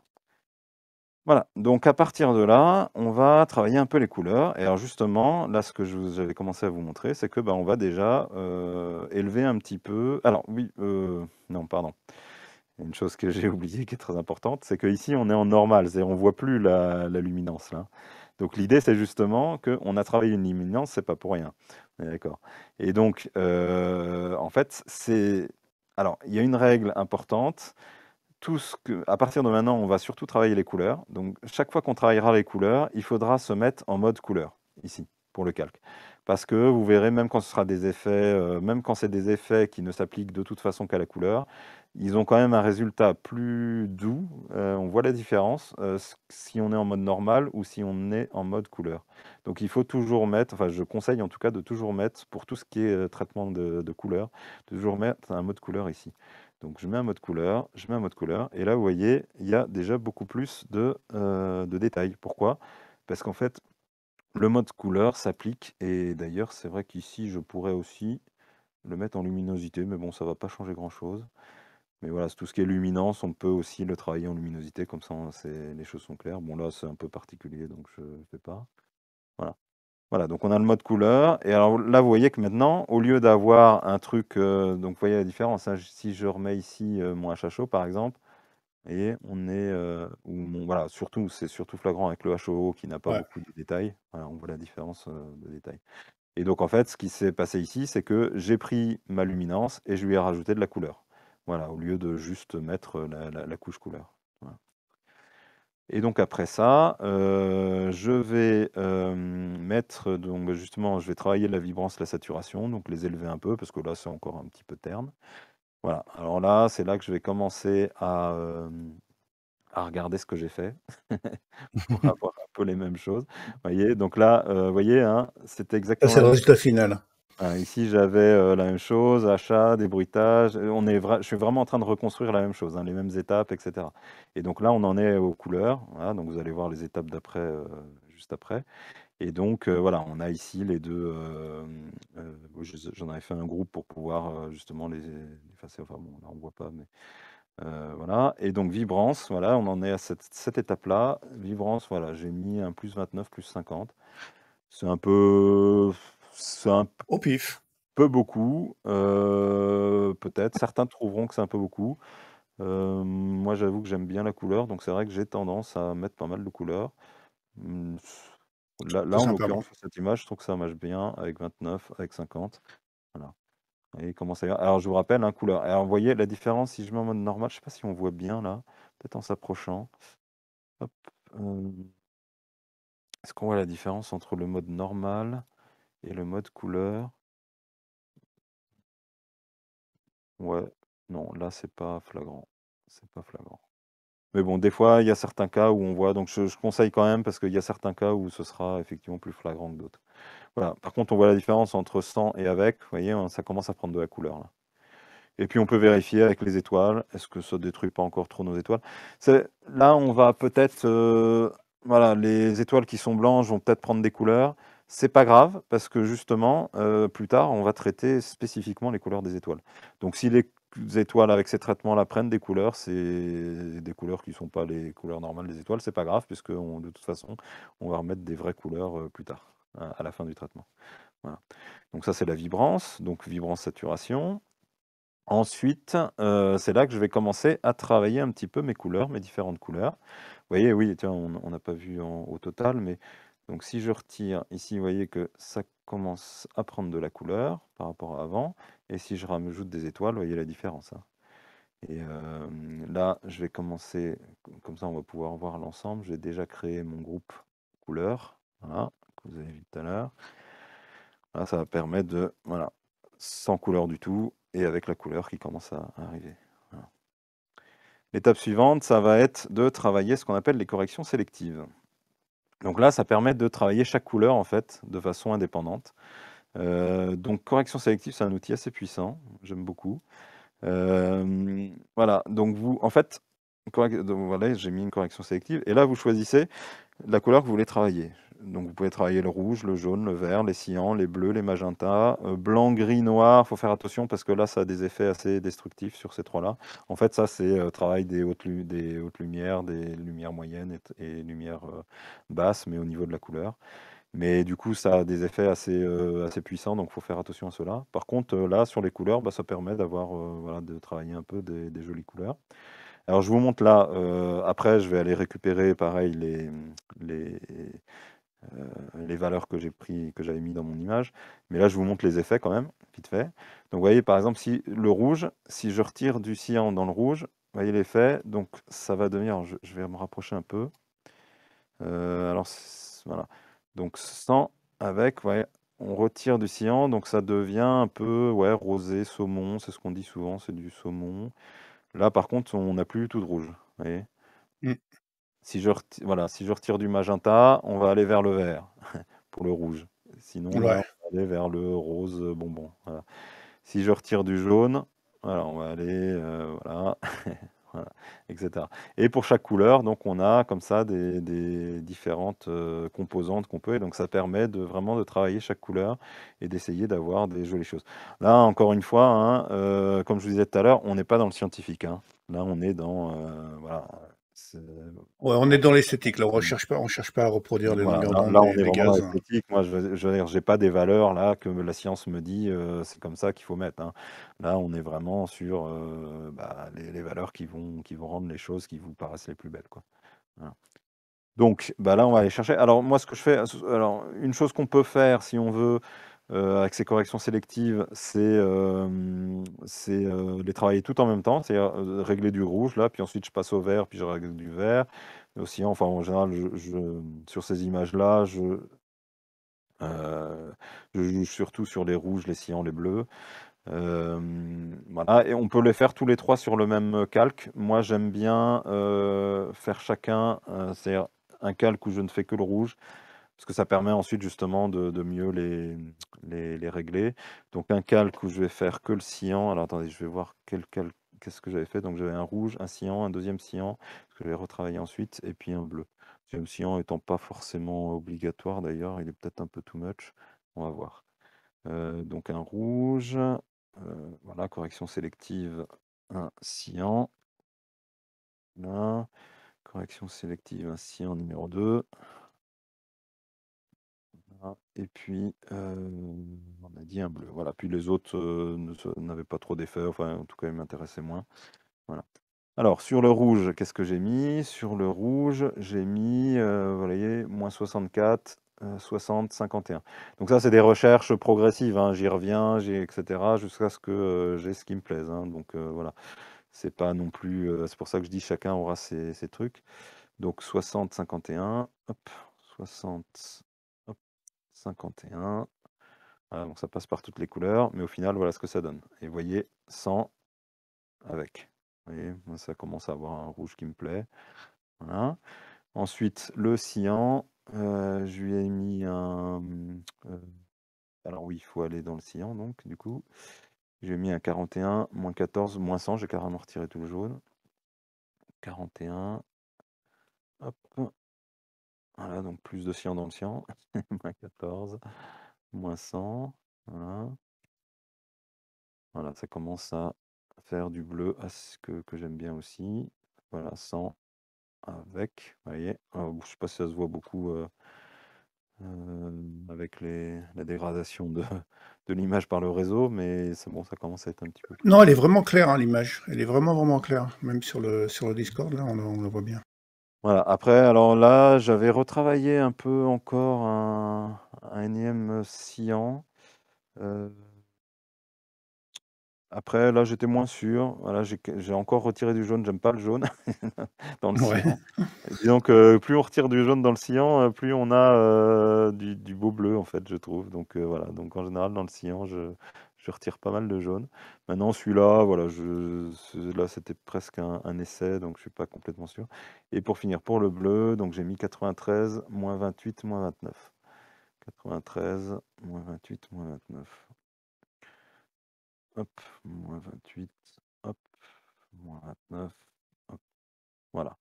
Voilà, donc à partir de là, on va travailler un peu les couleurs. Et alors justement, là, ce que j'avais commencé à vous montrer, c'est que bah, on va déjà élever un petit peu. Alors oui, non, pardon. Il y a une chose que j'ai oubliée qui est très importante, c'est qu'ici on est en normal, c'est-à-dire on voit plus la luminance là. Donc l'idée c'est justement qu'on a travaillé une luminance, c'est pas pour rien. On est d'accord. Et donc en fait alors il y a une règle importante à partir de maintenant, on va surtout travailler les couleurs. Donc, chaque fois qu'on travaillera les couleurs, il faudra se mettre en mode couleur, ici, pour le calque. Parce que vous verrez, même quand ce sera des effets, même quand c'est des effets qui ne s'appliquent de toute façon qu'à la couleur, ils ont quand même un résultat plus doux. On voit la différence si on est en mode normal ou si on est en mode couleur. Donc, il faut toujours mettre, enfin, je conseille en tout cas de toujours mettre, pour tout ce qui est traitement de couleur, de toujours mettre un mode couleur ici. Donc je mets un mode couleur, je mets un mode couleur, et là vous voyez, il y a déjà beaucoup plus de détails. Pourquoi? Parce qu'en fait, le mode couleur s'applique, et d'ailleurs c'est vrai qu'ici je pourrais aussi le mettre en luminosité, mais bon, ça va pas changer grand-chose. Mais voilà, c'est tout ce qui est luminance, on peut aussi le travailler en luminosité, comme ça les choses sont claires. Bon là c'est un peu particulier, donc je ne fais pas. Voilà. Voilà, donc on a le mode couleur. Et alors là, vous voyez que maintenant, au lieu d'avoir un truc, donc vous voyez la différence, hein, si je remets ici mon HHO par exemple, vous voyez, on est, voilà, c'est surtout flagrant avec le HOO qui n'a pas Ouais. beaucoup de détails. Voilà, on voit la différence de détails. Et donc en fait, ce qui s'est passé ici, c'est que j'ai pris ma luminance et je lui ai rajouté de la couleur. Voilà, au lieu de juste mettre la couche couleur. Voilà. Et donc après ça, je vais mettre, donc justement, je vais travailler la vibrance, la saturation, donc les élever un peu, parce que là, c'est encore un petit peu terne. Voilà, alors là, c'est là que je vais commencer à regarder ce que j'ai fait, pour avoir un peu les mêmes choses. Vous voyez, donc là, vous voyez, hein, c'était Ça, exactement c'est la le même résultat chose. final. Ici, j'avais la même chose, achat, débruitage. Je suis vraiment en train de reconstruire la même chose, hein, les mêmes étapes, etc. Et donc là, on en est aux couleurs. Voilà, donc vous allez voir les étapes d'après, juste après. Et donc voilà, on a ici les deux. J'en avais fait un groupe pour pouvoir justement les effacer. Enfin bon, là on voit pas, mais voilà. Et donc vibrance, voilà, on en est à cette étape-là. Vibrance, voilà, j'ai mis un plus 29, plus 50. C'est un peu. C'est un Au pif. peu beaucoup, peut-être. Certains trouveront que c'est un peu beaucoup. Moi, j'avoue que j'aime bien la couleur, donc c'est vrai que j'ai tendance à mettre pas mal de couleurs. Mmh, C'est en sympa. l'occurrence, sur cette image, je trouve que ça matche bien avec 29, avec 50. Voilà. Et comment ça ira. Alors, je vous rappelle, hein, couleur. Alors, vous voyez la différence si je mets en mode normal, je sais pas si on voit bien là, peut-être en s'approchant. Hop, est-ce qu'on voit la différence entre le mode normal et le mode couleur? Ouais, non, là, c'est pas flagrant. C'est pas flagrant. Mais bon, des fois, il y a certains cas où on voit, donc je conseille quand même parce qu'il y a certains cas où ce sera effectivement plus flagrant que d'autres. Voilà. Par contre, on voit la différence entre sans et avec. Vous voyez, hein, ça commence à prendre de la couleur là. Et puis on peut vérifier avec les étoiles. Est-ce que ça détruit pas encore trop nos étoiles? Là, on va peut-être, voilà, les étoiles qui sont blanches vont peut-être prendre des couleurs. C'est pas grave parce que justement, plus tard, on va traiter spécifiquement les couleurs des étoiles. Donc si les étoiles avec ces traitements-là prennent des couleurs, c'est des couleurs qui ne sont pas les couleurs normales des étoiles, c'est pas grave puisque de toute façon, on va remettre des vraies couleurs plus tard, à la fin du traitement. Voilà. Donc ça, c'est la vibrance, donc vibrance saturation. Ensuite, c'est là que je vais commencer à travailler un petit peu mes couleurs, mes différentes couleurs. Vous voyez, oui, tiens, on n'a pas vu au total, mais donc si je retire ici, vous voyez que ça commence à prendre de la couleur par rapport à avant. Et si je rajoute des étoiles, vous voyez la différence, hein. Et là, je vais commencer, comme ça on va pouvoir voir l'ensemble. J'ai déjà créé mon groupe couleur, voilà, que vous avez vu tout à l'heure. Là, ça va permettre de, voilà, sans couleur du tout, et avec la couleur qui commence à arriver. Voilà. L'étape suivante, ça va être de travailler ce qu'on appelle les corrections sélectives. Donc là, ça permet de travailler chaque couleur, en fait, de façon indépendante. Donc correction sélective, c'est un outil assez puissant, j'aime beaucoup. Voilà, donc vous, en fait, donc voilà, j'ai mis une correction sélective, et là, vous choisissez la couleur que vous voulez travailler. Donc vous pouvez travailler le rouge, le jaune, le vert, les cyans, les bleus, les magentas, blanc, gris, noir. Il faut faire attention parce que là, ça a des effets assez destructifs sur ces trois-là. En fait, ça, c'est travail des des hautes lumières, des lumières moyennes et lumières basses, mais au niveau de la couleur. Mais du coup, ça a des effets assez puissants, donc il faut faire attention à cela. Par contre, là, sur les couleurs, bah, ça permet d'avoir, voilà, de travailler un peu des jolies couleurs. Alors, je vous montre là, après, je vais aller récupérer, pareil, les, les valeurs que que j'avais mis dans mon image. Mais là, je vous montre les effets quand même, vite fait. Donc, vous voyez, par exemple, si le rouge, si je retire du cyan dans le rouge, vous voyez l'effet, donc ça va devenir, je vais me rapprocher un peu. Alors, voilà. Donc, sans, avec, vous voyez, on retire du cyan, donc ça devient un peu, ouais, rosé, saumon, c'est ce qu'on dit souvent, c'est du saumon. Là, par contre, on n'a plus du tout de rouge, vous voyez. Mm. Si je voilà, si je retire du magenta, on va aller vers le vert pour le rouge. Sinon, là, Ouais. on va aller vers le rose bonbon. Voilà. Si je retire du jaune, voilà, on va aller, voilà, voilà, etc. Et pour chaque couleur, donc, on a comme ça des différentes composantes qu'on peut. Et donc, ça permet de vraiment de travailler chaque couleur et d'essayer d'avoir des jolies choses. Là, encore une fois, hein, comme je vous disais tout à l'heure, on n'est pas dans le scientifique, hein. Là, on est dans, voilà, c'est- Ouais, on est dans l'esthétique, là. On cherche pas à reproduire les voilà, longueurs là, d'onde là, on est des vraiment dans gaz. l'esthétique. Moi, je veux dire, j'ai pas des valeurs là que la science me dit, c'est comme ça qu'il faut mettre, hein. Là, on est vraiment sur bah, les valeurs qui vont rendre les choses qui vous paraissent les plus belles, quoi. Voilà. Donc, bah là, on va aller chercher. Alors, moi, ce que je fais, alors, une chose qu'on peut faire si on veut, avec ces corrections sélectives, c'est les travailler tout en même temps, c'est-à-dire régler du rouge là, puis ensuite je passe au vert, puis je règle du vert. Aussi, enfin, en général, sur ces images-là, euh, je joue surtout sur les rouges, les cyans, les bleus. Voilà, et on peut les faire tous les trois sur le même calque. Moi, j'aime bien faire chacun, c'est un calque où je ne fais que le rouge, parce que ça permet ensuite justement de mieux les régler. Donc un calque où je vais faire que le cyan. Alors attendez, je vais voir quel calque, qu'est-ce que j'avais fait. Donc j'avais un rouge, un cyan, un deuxième cyan, que je vais retravailler ensuite, et puis un bleu. Le deuxième cyan étant pas forcément obligatoire d'ailleurs, il est peut-être un peu too much. On va voir. Donc un rouge, voilà, correction sélective, un cyan. Là, correction sélective, un cyan numéro 2. Voilà. Et puis, on a dit un bleu. Voilà. Puis les autres n'avaient pas trop d'effet. Enfin, en tout cas, ils m'intéressaient moins. Voilà. Alors, sur le rouge, qu'est-ce que j'ai mis? Sur le rouge, j'ai mis, vous voyez, moins 64, 60, 51. Donc ça, c'est des recherches progressives, hein. J'y reviens, etc., jusqu'à ce que j'ai ce qui me plaise, hein. Donc voilà, c'est pas non plus. C'est pour ça que je dis chacun aura ses trucs. Donc 60, 51, hop, 60, hop, 51. Voilà, donc ça passe par toutes les couleurs, mais au final, voilà ce que ça donne. Et vous voyez, 100 avec. Vous voyez, moi, ça commence à avoir un rouge qui me plaît. Voilà. Ensuite, le cyan, je lui ai mis un. Alors oui, il faut aller dans le cyan, donc, du coup. J'ai mis un 41, moins 14, moins 100. J'ai carrément retiré tout le jaune. 41. Hop. Voilà, donc plus de cyan dans le cyan. Moins 14, moins 100. Voilà. Voilà, ça commence à faire du bleu que j'aime bien aussi. Voilà, 100 avec. Vous voyez. Alors, je ne sais pas si ça se voit beaucoup. Avec la dégradation de l'image par le réseau, mais c'est bon, ça commence à être un petit peu plus. Non, elle est vraiment claire, hein, l'image. Elle est vraiment, vraiment claire. Même sur le Discord, là, on la voit bien. Voilà, après, alors là, j'avais retravaillé un peu encore un énième cyan. Après, là, j'étais moins sûr. Voilà, j'ai encore retiré du jaune. J'aime pas le jaune dans le Ouais. cyan. Disons que plus on retire du jaune dans le cyan, plus on a du beau bleu, en fait, je trouve. Donc voilà. Donc en général, dans le cyan, je retire pas mal de jaune. Maintenant, celui-là, voilà, là, c'était presque un essai, donc je suis pas complètement sûr. Et pour finir, pour le bleu, donc j'ai mis 93, moins 28, moins 29. 93, moins 28, moins 29. Hop, moins 28, hop, moins 29, hop, voilà.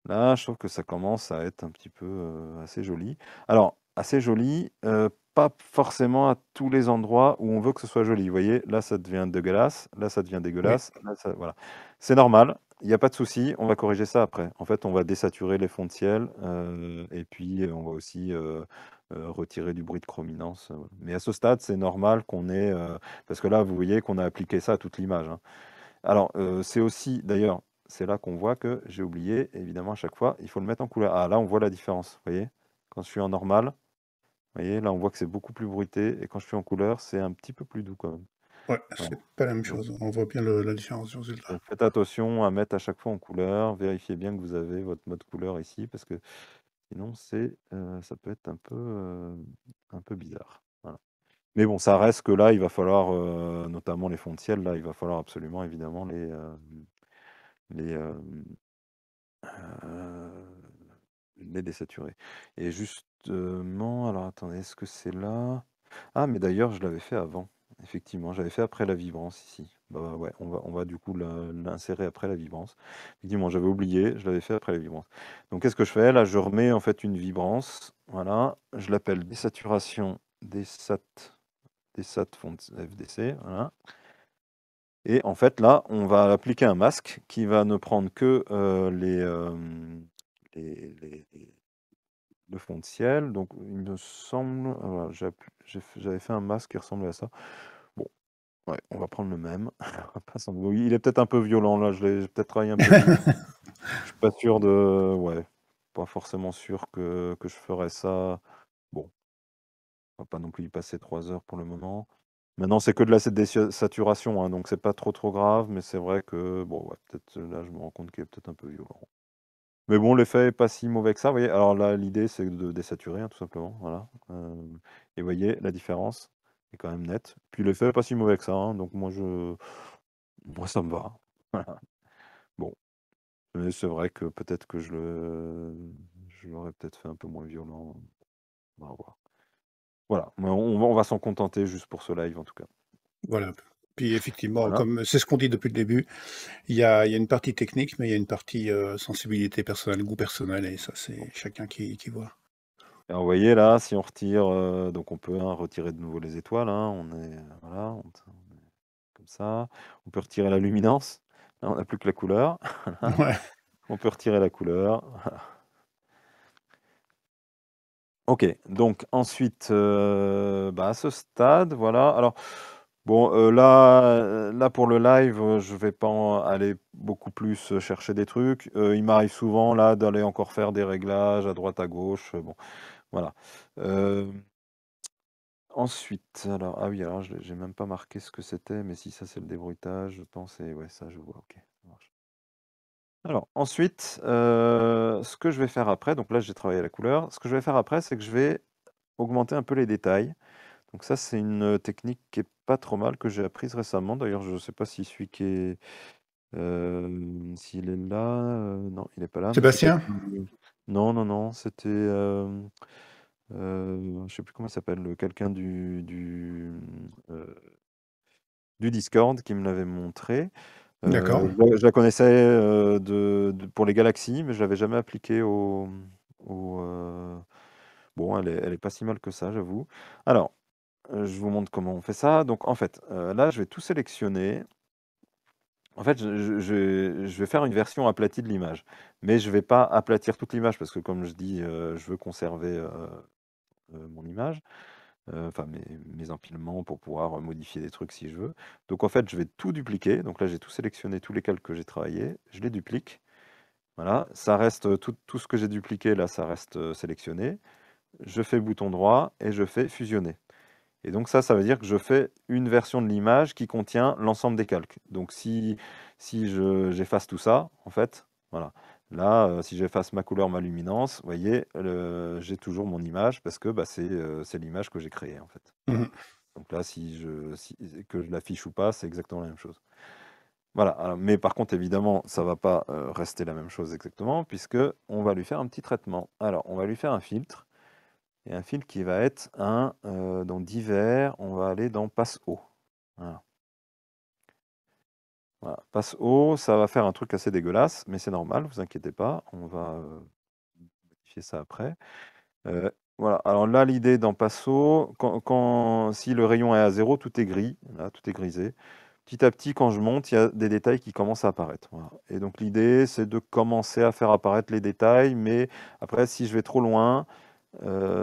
Là, je trouve que ça commence à être un petit peu assez joli. Alors, assez joli, pas forcément à tous les endroits où on veut que ce soit joli. Vous voyez, là, ça devient dégueulasse, là, ça devient Oui. dégueulasse, là, voilà. C'est normal, il n'y a pas de souci, on va corriger ça après. En fait, on va désaturer les fonds de ciel, et puis on va aussi retirer du bruit de chrominance. Voilà. Mais à ce stade, c'est normal qu'on ait... parce que là, vous voyez qu'on a appliqué ça à toute l'image, hein. Alors, c'est aussi, d'ailleurs, c'est là qu'on voit que j'ai oublié, évidemment, à chaque fois, il faut le mettre en couleur. Ah, là, on voit la différence, vous voyez? Quand je suis en normal, vous voyez, là, on voit que c'est beaucoup plus bruité, et quand je suis en couleur, c'est un petit peu plus doux quand même. Ouais, Voilà. c'est pas la même Donc, chose. On voit bien la différence du résultat. donc faites attention à mettre à chaque fois en couleur, vérifiez bien que vous avez votre mode couleur ici, parce que sinon, ça peut être un peu bizarre. Voilà. Mais bon, ça reste que là, il va falloir, notamment les fonds de ciel, là, il va falloir absolument, évidemment, les, les désaturer. Et justement, alors attendez, est-ce que c'est là? Ah, mais d'ailleurs, je l'avais fait avant. Effectivement, j'avais fait après la vibrance ici. Bah ouais, on va du coup l'insérer après la vibrance. Effectivement, j'avais oublié, je l'avais fait après la vibrance. Donc qu'est-ce que je fais? Là, je remets en fait une vibrance. Voilà, je l'appelle désaturation desat fond FDC. Voilà. Et en fait, là, on va appliquer un masque qui va ne prendre que le fond de ciel. Donc, il me semble, voilà, j'avais fait un masque qui ressemblait à ça. Bon, ouais, on va prendre le même. On va pas oui, il est peut-être un peu violent, là, j'ai peut-être travaillé un peu vite. Je suis pas sûr de... Ouais, pas forcément sûr que je ferais ça. Bon, on va pas non plus y passer 3 heures pour le moment. Maintenant, c'est que de la saturation, hein, donc c'est pas trop grave, mais c'est vrai que, bon, ouais, peut-être là, je me rends compte qu'il est peut-être un peu violent. Mais bon, l'effet est pas si mauvais que ça, vous voyez. Alors là, l'idée, c'est de désaturer, hein, tout simplement, voilà. Et vous voyez, la différence est quand même nette. Puis l'effet est pas si mauvais que ça, hein, donc moi, ça me va. Voilà. Bon, mais c'est vrai que peut-être que je l'aurais peut-être fait un peu moins violent. On va voir. Voilà, mais on va s'en contenter juste pour ce live, en tout cas. Voilà. Puis effectivement, Voilà. comme c'est ce qu'on dit depuis le début, il y a une partie technique, mais il y a une partie sensibilité personnelle, goût personnel, et ça, c'est chacun qui voit. Et vous voyez là, si on retire, donc on peut retirer de nouveau les étoiles, hein, voilà, on est comme ça. On peut retirer la luminance. Là, on n'a plus que la couleur. Voilà. Ouais. On peut retirer la couleur. Voilà. Ok, donc ensuite, à ce stade, voilà. Alors, Bon, là pour le live, je vais pas aller beaucoup plus chercher des trucs. Il m'arrive souvent là d'aller encore faire des réglages à droite à gauche. Bon, voilà. Euh, Ensuite, alors, ah oui, alors j'ai même pas marqué ce que c'était, mais si ça c'est le débruitage, je pense, et ouais, ça je vois, ok, ça marche. Alors, ensuite, ce que je vais faire après, donc là j'ai travaillé la couleur, ce que je vais faire après, c'est que je vais augmenter un peu les détails. Donc ça, c'est une technique qui est pas trop mal, que j'ai apprise récemment. D'ailleurs, je sais pas si celui qui est, s'il est là, non, il est pas là, mais c'est Sébastien? quelqu'un non, non, non, c'était, je sais plus comment il s'appelle, quelqu'un du Discord qui me l'avait montré. D'accord. Je la connaissais pour les galaxies, mais je l'avais jamais appliquée au, bon, elle est pas si mal que ça, j'avoue. Alors, je vous montre comment on fait ça. Donc, en fait, là, je vais tout sélectionner. En fait, je vais faire une version aplatie de l'image, mais je vais pas aplatir toute l'image parce que, comme je dis, je veux conserver mon image. Enfin mes empilements pour pouvoir modifier des trucs si je veux. Donc en fait, je vais tout dupliquer. Donc là, j'ai tout sélectionné, tous les calques que j'ai travaillés, je les duplique. Voilà, ça reste tout ce que j'ai dupliqué là, ça reste sélectionné. Je fais bouton droit et je fais fusionner. Et donc ça veut dire que je fais une version de l'image qui contient l'ensemble des calques. Donc si j'efface tout ça, en fait, voilà. Là, si j'efface ma couleur, ma luminance, vous voyez, j'ai toujours mon image parce que bah, c'est l'image que j'ai créée, en fait. Voilà. Mhm. Donc là, que je l'affiche ou pas, c'est exactement la même chose. Voilà. Alors, mais par contre, évidemment, ça va pas rester la même chose exactement puisque on va lui faire un petit traitement. Alors, on va lui faire un filtre. Et un filtre qui va être dans divers, on va aller dans passe haut. Voilà. Voilà. Passe haut, ça va faire un truc assez dégueulasse, mais c'est normal, vous inquiétez pas, on va modifier ça après. Euh, voilà, alors là, l'idée dans passe haut, si le rayon est à 0, tout est gris, là, tout est grisé. Petit à petit, quand je monte, il y a des détails qui commencent à apparaître. Voilà. Et donc l'idée, c'est de commencer à faire apparaître les détails, mais après, si je vais trop loin,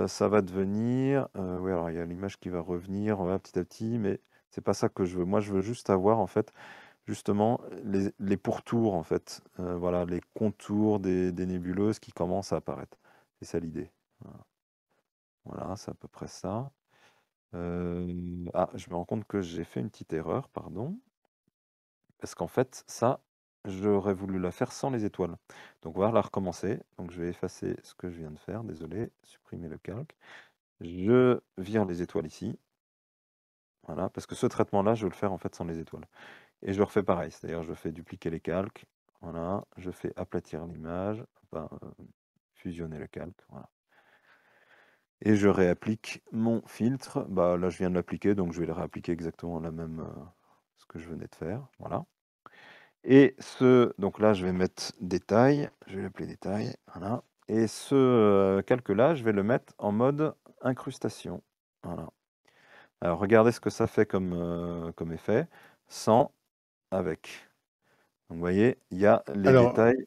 ça va devenir, oui, alors il y a l'image qui va revenir, voilà, petit à petit, mais c'est pas ça que je veux. Moi, je veux juste avoir, en fait, justement, les pourtours, en fait. Voilà, les contours des nébuleuses qui commencent à apparaître. C'est ça l'idée. Voilà, voilà, c'est à peu près ça. Ah, je me rends compte que j'ai fait une petite erreur, pardon. Parce qu'en fait, ça, j'aurais voulu la faire sans les étoiles. Donc, on va la recommencer. Donc, je vais effacer ce que je viens de faire. Désolé, supprimer le calque. Je vire les étoiles ici. Voilà, parce que ce traitement-là, je veux le faire en fait sans les étoiles. Et je refais pareil, c'est-à-dire je fais dupliquer les calques. Voilà, je fais aplatir l'image, enfin, fusionner le calque. Voilà. Et je réapplique mon filtre. Bah, là, je viens de l'appliquer, donc je vais le réappliquer exactement la même, ce que je venais de faire. Voilà. Et donc là, je vais mettre détail. Je vais l'appeler détail. Voilà. Et ce calque-là, je vais le mettre en mode incrustation. Voilà. Alors regardez ce que ça fait comme effet, sans, avec. Donc vous voyez, il y a les Alors, détails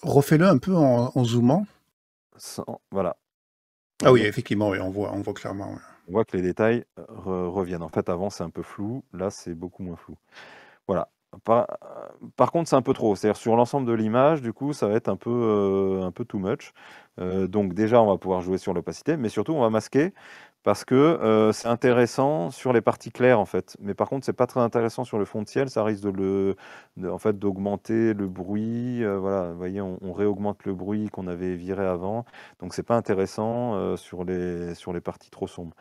refais-le un peu en zoomant. sans, voilà. Vous Ah oui, voyez, effectivement, oui, on voit clairement. Ouais. on voit que les détails reviennent. En fait, avant, c'est un peu flou, là, c'est beaucoup moins flou. Voilà. Par contre, c'est un peu trop. C'est-à-dire sur l'ensemble de l'image, du coup, ça va être un peu too much. Donc déjà, on va pouvoir jouer sur l'opacité, mais surtout, on va masquer parce que c'est intéressant sur les parties claires, en fait. Mais par contre, c'est pas très intéressant sur le fond de ciel. Ça risque en fait, d'augmenter le bruit. Voilà, vous voyez, on réaugmente le bruit qu'on avait viré avant. Donc, c'est pas intéressant sur les parties trop sombres.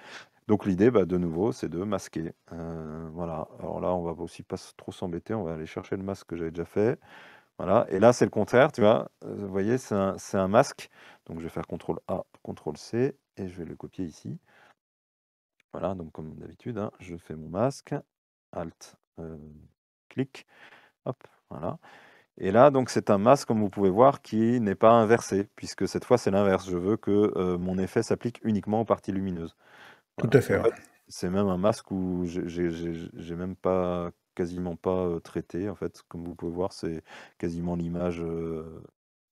Donc l'idée, bah, de nouveau, c'est de masquer. Voilà. Alors là, on va aussi pas trop s'embêter. On va aller chercher le masque que j'avais déjà fait. Voilà. Et là, c'est le contraire, tu vois. Vous voyez, c'est un masque. Donc je vais faire CTRL A, CTRL C, et je vais le copier ici. Voilà. Donc comme d'habitude, hein, je fais mon masque. Alt, clic. Hop. Voilà. Et là, donc c'est un masque, comme vous pouvez voir, qui n'est pas inversé, puisque cette fois, c'est l'inverse. Je veux que mon effet s'applique uniquement aux parties lumineuses. Tout Voilà. à Et fait. en Ouais. fait, c'est même un masque où j'ai même pas, quasiment pas traité. En fait, comme vous pouvez voir, c'est quasiment l'image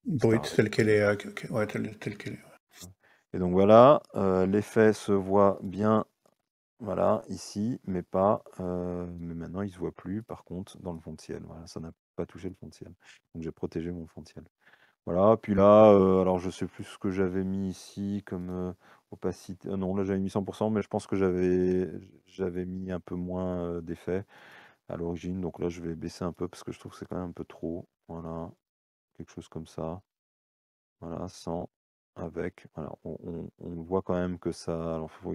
Brute, Star. telle qu'elle est. Ouais, telle qu'elle est. Ouais. Et donc voilà, l'effet se voit bien voilà, ici, mais pas, mais maintenant il se voit plus, par contre, dans le fond de ciel. Voilà, ça n'a pas touché le fond de ciel. Donc j'ai protégé mon fond de ciel. Voilà, puis là, alors je sais plus ce que j'avais mis ici comme opacité. Non, là j'avais mis 100%, mais je pense que j'avais mis un peu moins d'effet à l'origine. Donc là, je vais baisser un peu parce que je trouve que c'est quand même un peu trop. Voilà, quelque chose comme ça. Voilà, sans, avec. Voilà, on voit quand même que ça. Alors, faut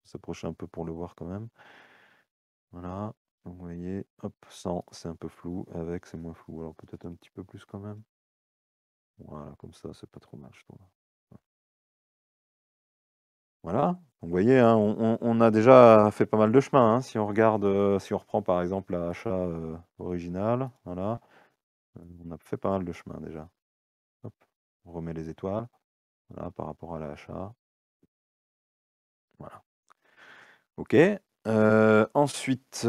s'approcher un peu pour le voir quand même. Voilà, donc vous voyez, hop, sans, c'est un peu flou. Avec, c'est moins flou. Alors peut-être un petit peu plus quand même. Voilà, comme ça, c'est pas trop mal, je trouve. Voilà, donc vous voyez, hein, on a déjà fait pas mal de chemin, hein. Si on regarde, si on reprend par exemple l'achat original, voilà, on a fait pas mal de chemin déjà. Hop, on remet les étoiles, voilà, par rapport à l'achat. Voilà. Ok. Ensuite.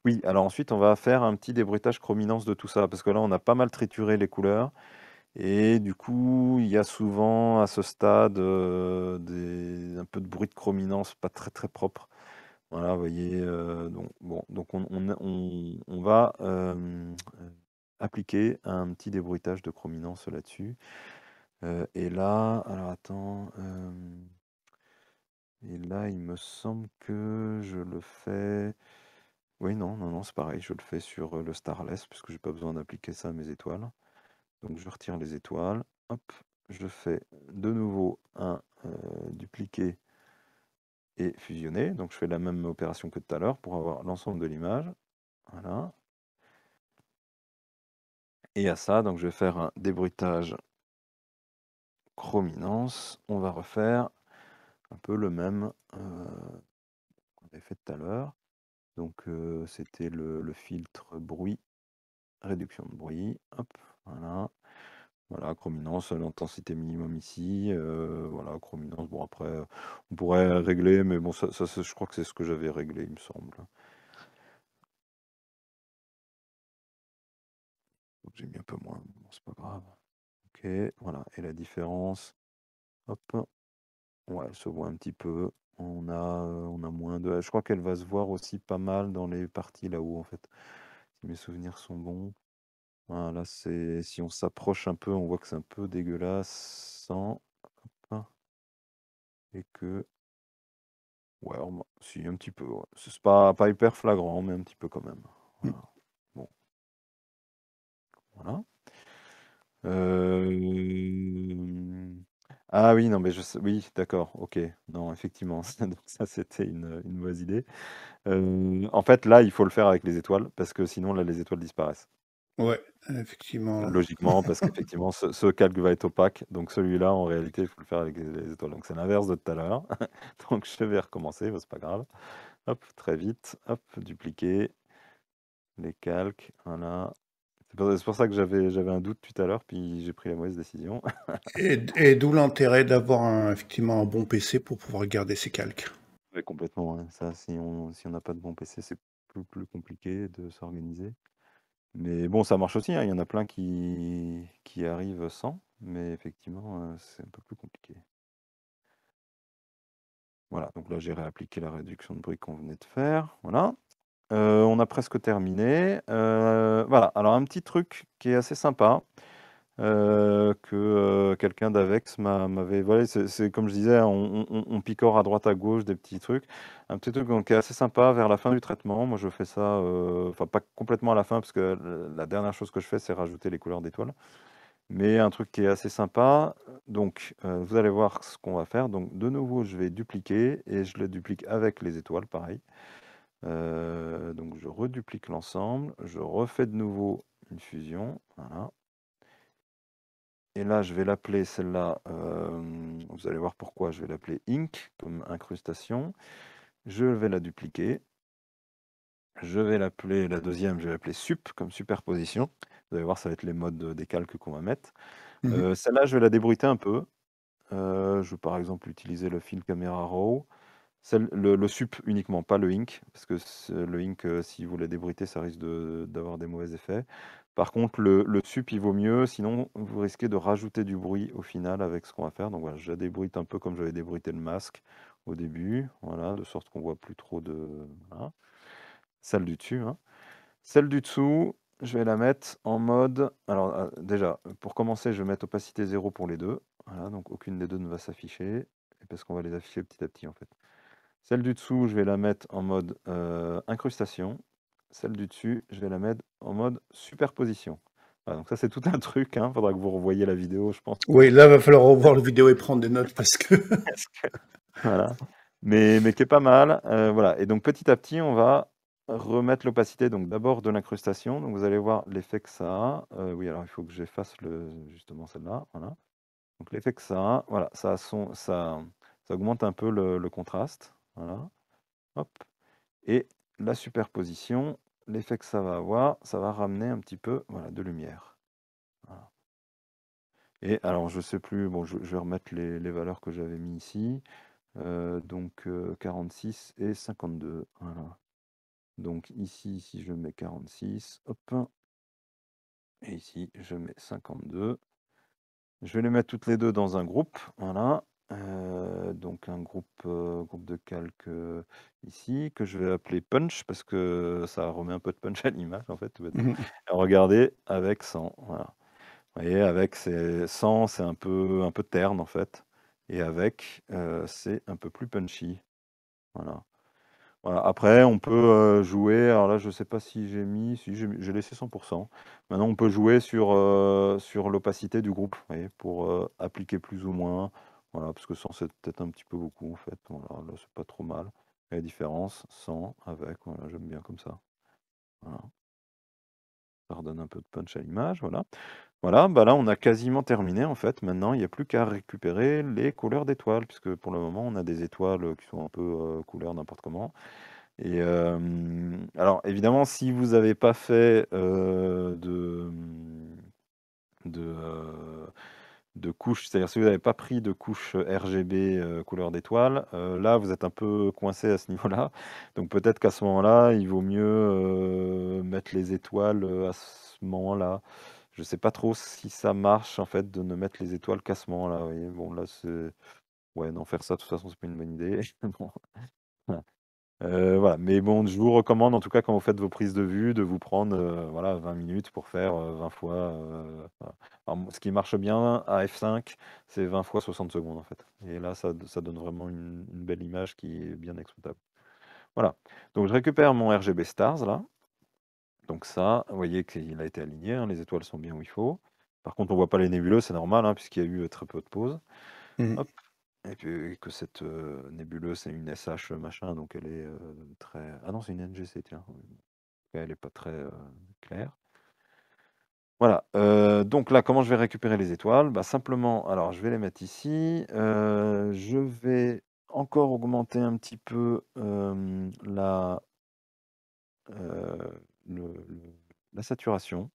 Oui, alors ensuite, on va faire un petit débruitage chrominance de tout ça, parce que là, on a pas mal trituré les couleurs. Et du coup, il y a souvent à ce stade un peu de bruit de chrominance pas très très propre. Voilà, vous voyez. Donc, bon, donc on va appliquer un petit débruitage de chrominance là-dessus. Et là, alors attends. Et là, il me semble que je le fais. Oui, non, non, non, c'est pareil. Je le fais sur le Starless, puisque j'ai pas besoin d'appliquer ça à mes étoiles. Donc je retire les étoiles, hop, je fais de nouveau un dupliqué et fusionner. Donc je fais la même opération que tout à l'heure pour avoir l'ensemble de l'image. Voilà. Et à ça, donc je vais faire un débruitage chrominance. On va refaire un peu le même qu'on avait fait tout à l'heure. Donc c'était le filtre bruit, réduction de bruit. Hop, voilà. Voilà, chrominance, l'intensité minimum ici. Voilà, chrominance. Bon, après, on pourrait régler, mais bon, ça, je crois que c'est ce que j'avais réglé, il me semble. Donc j'ai mis un peu moins, bon, c'est pas grave. Ok, voilà. Et la différence, hop, ouais, elle se voit un petit peu. On a moins de. Je crois qu'elle va se voir aussi pas mal dans les parties là-haut, en fait. Si mes souvenirs sont bons. Voilà, c'est. Si on s'approche un peu, on voit que c'est un peu dégueulasse. Sans. Hop, et que. Ouais, si, un petit peu. Ouais. C'est pas hyper flagrant, mais un petit peu quand même. Mm. Voilà. Bon, voilà. Euh, Ah oui, non, mais oui, d'accord, ok. Non, effectivement, donc ça c'était une mauvaise idée. En fait, là, il faut le faire avec les étoiles, parce que sinon, là, les étoiles disparaissent. Ouais, effectivement. Logiquement, parce qu'effectivement, ce calque va être opaque, donc celui-là, en réalité, il faut le faire avec les étoiles. Donc c'est l'inverse de tout à l'heure. Donc je vais recommencer, c'est pas grave. Hop, très vite, hop, dupliquer les calques, voilà. C'est pour ça que j'avais un doute tout à l'heure, puis j'ai pris la mauvaise décision. Et d'où l'intérêt d'avoir effectivement un bon PC pour pouvoir garder ses calques. Ouais, complètement, ouais. Ça, si on n'a pas de bon PC, c'est plus compliqué de s'organiser. Mais bon, ça marche aussi, hein. Il y en a plein qui arrivent sans, mais effectivement, c'est un peu plus compliqué. Voilà, donc là, j'ai réappliqué la réduction de bruit qu'on venait de faire. Voilà. On a presque terminé. Voilà, alors un petit truc qui est assez sympa. Que quelqu'un d'Avex m'avait. Voilà, c'est comme je disais, on picore à droite à gauche des petits trucs. Un petit truc donc, qui est assez sympa vers la fin du traitement. Moi, je fais ça, enfin, pas complètement à la fin, parce que la dernière chose que je fais, c'est rajouter les couleurs d'étoiles. Mais un truc qui est assez sympa. Donc, vous allez voir ce qu'on va faire. Donc, de nouveau, je vais dupliquer et je le duplique avec les étoiles, pareil. Donc, je reduplique l'ensemble. Je refais de nouveau une fusion. Voilà. Et là, je vais l'appeler celle-là, vous allez voir pourquoi, je vais l'appeler Ink, comme incrustation. Je vais la dupliquer. Je vais l'appeler, la deuxième, je vais l'appeler Sup, comme superposition. Vous allez voir, ça va être les modes des calques qu'on va mettre. Mhm. Celle-là, je vais la débruiter un peu. Je vais par exemple utiliser le fil caméra raw. Le sup uniquement, pas le ink, parce que le ink, si vous le débruitez, ça risque d'avoir des mauvais effets. Par contre, le sup, il vaut mieux, sinon vous risquez de rajouter du bruit au final avec ce qu'on va faire. Donc voilà, je la débruite un peu comme j'avais débruité le masque au début, voilà, de sorte qu'on voit plus trop de... Voilà. Celle du dessus, hein. Celle du dessous, je vais la mettre en mode... Alors déjà, pour commencer, je vais mettre opacité 0 pour les deux. Voilà, donc aucune des deux ne va s'afficher, parce qu'on va les afficher petit à petit en fait. Celle du dessous, je vais la mettre en mode incrustation. Celle du dessus, je vais la mettre en mode superposition. Voilà, donc ça, c'est tout un truc. Il faudra que vous revoyiez la vidéo, je pense. Oui, là, va falloir revoir la vidéo et prendre des notes parce que... Voilà. Mais qui est pas mal. Voilà. Et donc, petit à petit, on va remettre l'opacité. Donc, d'abord de l'incrustation. Donc, vous allez voir l'effet que ça a. Oui, alors, il faut que j'efface justement celle-là. Voilà. Donc, l'effet que ça a, voilà, ça augmente un peu le contraste. Voilà. Hop. Et la superposition, l'effet que ça va avoir, ça va ramener un petit peu, voilà, de lumière. Voilà. Et alors, je sais plus, bon, je vais remettre les valeurs que j'avais mis ici. Donc 46 et 52. Voilà. Donc ici, si je mets 46, hop, et ici, je mets 52. Je vais les mettre toutes les deux dans un groupe. Voilà. Donc un groupe de calque ici, que je vais appeler Punch, parce que ça remet un peu de punch à l'image, en fait, tout bêtement. Mhm. Et regardez, avec 100. Voilà. Vous voyez, avec 100, c'est un peu terne, en fait. Et avec, c'est un peu plus punchy. Voilà. Voilà. Après, on peut jouer. Alors là, je ne sais pas si j'ai mis. Si j'ai laissé 100%. Maintenant, on peut jouer sur l'opacité du groupe, vous voyez, pour appliquer plus ou moins. Voilà, parce que 100, c'est peut-être un petit peu beaucoup, en fait. Voilà, là, c'est pas trop mal. Et la différence, 100 avec. Voilà, j'aime bien comme ça. Voilà. Ça redonne un peu de punch à l'image. Voilà. Voilà, bah là, on a quasiment terminé, en fait. Maintenant, il n'y a plus qu'à récupérer les couleurs d'étoiles, puisque pour le moment, on a des étoiles qui sont un peu couleurs n'importe comment. Et alors évidemment, si vous n'avez pas fait de, euh, de couches, c'est-à-dire si vous n'avez pas pris de couche RGB couleur d'étoile, là vous êtes un peu coincé à ce niveau-là. Donc peut-être qu'à ce moment-là, il vaut mieux mettre les étoiles à ce moment-là. Je sais pas trop si ça marche en fait de ne mettre les étoiles qu'à ce moment-là. Vous voyez. Bon là c'est ouais, non, faire ça de toute façon c'est pas une bonne idée. Bon, voilà. Voilà, mais bon, je vous recommande en tout cas quand vous faites vos prises de vue de vous prendre voilà, 20 minutes pour faire 20 fois. Voilà. Alors, ce qui marche bien à F5, c'est 20 fois 60 secondes en fait. Et là, ça donne vraiment une belle image qui est bien exploitable. Voilà, donc je récupère mon RGB Stars là. Donc ça, vous voyez qu'il a été aligné, hein, les étoiles sont bien où il faut. Par contre, on voit pas les nébuleuses, c'est normal, hein, puisqu'il y a eu très peu de pauses. Mhm. Hop. Et puis que cette nébuleuse, c'est une SH machin, donc elle est très... Ah non, c'est une NGC, tiens. Elle est pas très claire. Voilà. Donc là, comment je vais récupérer les étoiles? Bah, simplement, alors je vais les mettre ici. Je vais encore augmenter un petit peu euh, la saturation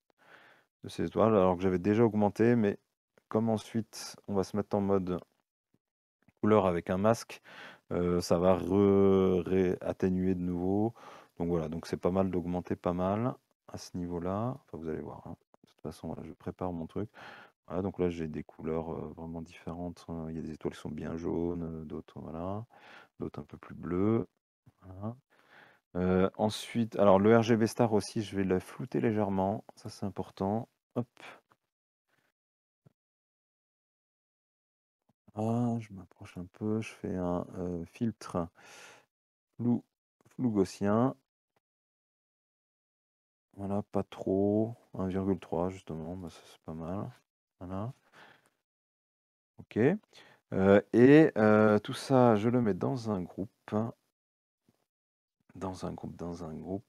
de ces étoiles, alors que j'avais déjà augmenté, mais comme ensuite on va se mettre en mode couleur avec un masque, ça va atténuer de nouveau. Donc voilà, donc c'est pas mal d'augmenter pas mal à ce niveau-là. Enfin, vous allez voir, hein. De toute façon, là, je prépare mon truc. Voilà, donc là, j'ai des couleurs vraiment différentes. Il y a des étoiles qui sont bien jaunes, d'autres, voilà, d'autres un peu plus bleues. Voilà. Ensuite, alors le RGB star aussi, je vais la flouter légèrement. Ça, c'est important. Hop. Ah, je m'approche un peu. Je fais un filtre flou, flou gaussien. Voilà, pas trop. 1,3 justement, bah, ça, c'est pas mal. Voilà, ok. Et tout ça, je le mets dans un groupe. Dans un groupe.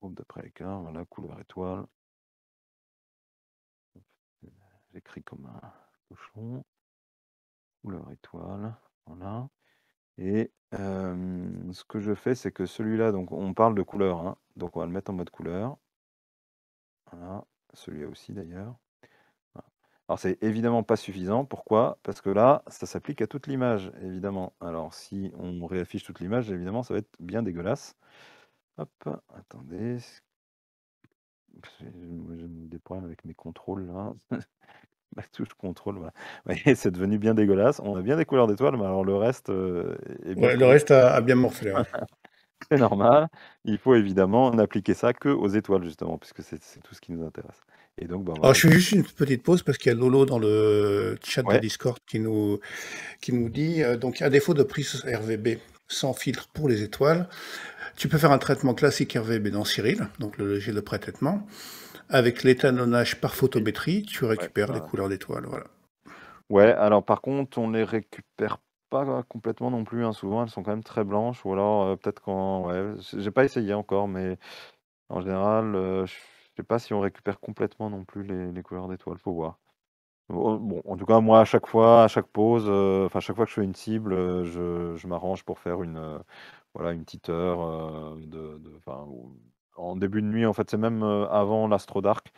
Groupe d'après l'écart, voilà, couleur étoile. J'écris comme un cochon. Couleur étoile, voilà. Et ce que je fais, c'est que celui-là, donc on parle de couleur, hein, donc on va le mettre en mode couleur. Voilà, celui-là aussi d'ailleurs. Voilà. Alors c'est évidemment pas suffisant. Pourquoi? Parce que là, ça s'applique à toute l'image, évidemment. Alors si on réaffiche toute l'image, évidemment, ça va être bien dégueulasse. Hop, attendez. J'ai des problèmes avec mes contrôles là. Ma touche contrôle, voilà. Vous voyez, c'est devenu bien dégueulasse. On a bien des couleurs d'étoiles, mais alors le reste est bien Ouais, le pourri. reste a bien morflé, ouais. C'est normal. Il faut évidemment n'appliquer ça que aux étoiles, justement, puisque c'est tout ce qui nous intéresse. Et donc, ben Alors, voilà. je fais juste une petite pause parce qu'il y a Lolo dans le chat de Ouais, Discord qui nous dit, donc, à défaut de prise RVB sans filtre pour les étoiles, tu peux faire un traitement classique RVB dans Cyril, donc le logiciel de pré-traitement. Avec l'étalonnage par oui, photométrie, tu ouais, récupères les voilà. couleurs d'étoiles, voilà. Ouais, alors par contre, on les récupère pas complètement non plus, hein. Souvent, elles sont quand même très blanches, ou alors peut-être quand. Ouais, j'ai pas essayé encore, mais en général, je sais pas si on récupère complètement non plus les couleurs d'étoiles. Faut voir. Bon, en tout cas, moi, à chaque fois, à chaque pause, enfin, à chaque fois que je fais une cible, je m'arrange pour faire voilà, une petite heure enfin, en début de nuit, en fait, c'est même avant l'Astro Dark.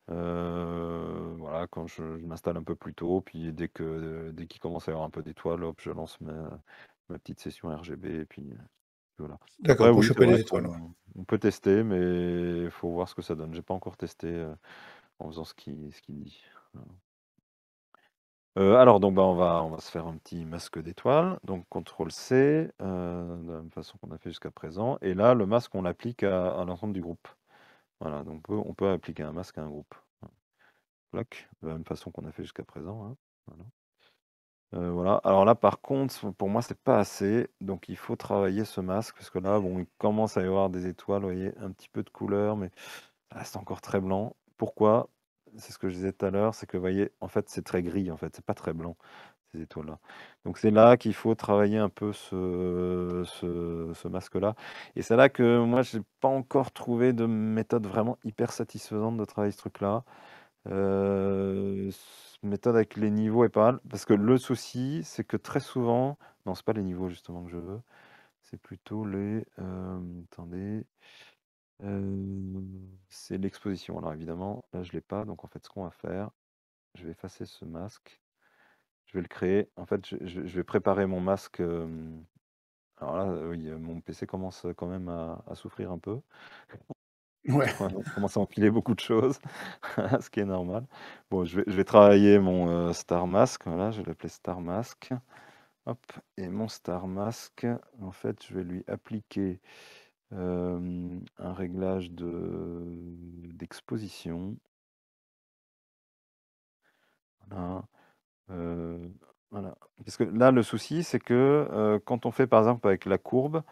Voilà, quand je m'installe un peu plus tôt, puis dès qu'il commence à y avoir un peu d'étoiles, hop, je lance ma petite session RGB, et puis voilà. Après, D'accord, pour oui, c'est choper vrai les étoiles, ouais. on peut tester, mais il faut voir ce que ça donne. J'ai pas encore testé en faisant ce qu'il dit. Voilà. Alors donc bah, on va se faire un petit masque d'étoiles, donc CTRL C, de la même façon qu'on a fait jusqu'à présent, et là le masque on l'applique à l'ensemble du groupe. Voilà, donc on peut appliquer un masque à un groupe. Clac, de la même façon qu'on a fait jusqu'à présent, hein. Voilà. Voilà. Alors là par contre, pour moi c'est pas assez, donc il faut travailler ce masque, parce que là bon, il commence à y avoir des étoiles, vous voyez, un petit peu de couleur, mais ça reste encore très blanc. Pourquoi? C'est ce que je disais tout à l'heure, c'est que vous voyez, en fait c'est très gris, en fait, c'est pas très blanc, ces étoiles-là. Donc c'est là qu'il faut travailler un peu ce masque-là. Et c'est là que moi j'ai pas encore trouvé de méthode vraiment hyper satisfaisante de travailler ce truc-là. Méthode avec les niveaux est pas mal, parce que le souci, c'est que très souvent, non, c'est pas les niveaux justement que je veux, c'est plutôt attendez, c'est l'exposition. Alors évidemment, là je l'ai pas, donc en fait ce qu'on va faire, je vais effacer ce masque, je vais le créer. En fait, je vais préparer mon masque. Alors là, oui, mon PC commence quand même à souffrir un peu. Ouais. On commence à empiler beaucoup de choses, ce qui est normal. Bon, je vais travailler mon Star Mask. Voilà, je vais l'appeler Star Mask. Hop, et mon Star Mask, en fait, je vais lui appliquer un réglage d'exposition. Voilà. Voilà. Parce que là, le souci, c'est que quand on fait par exemple avec la courbe,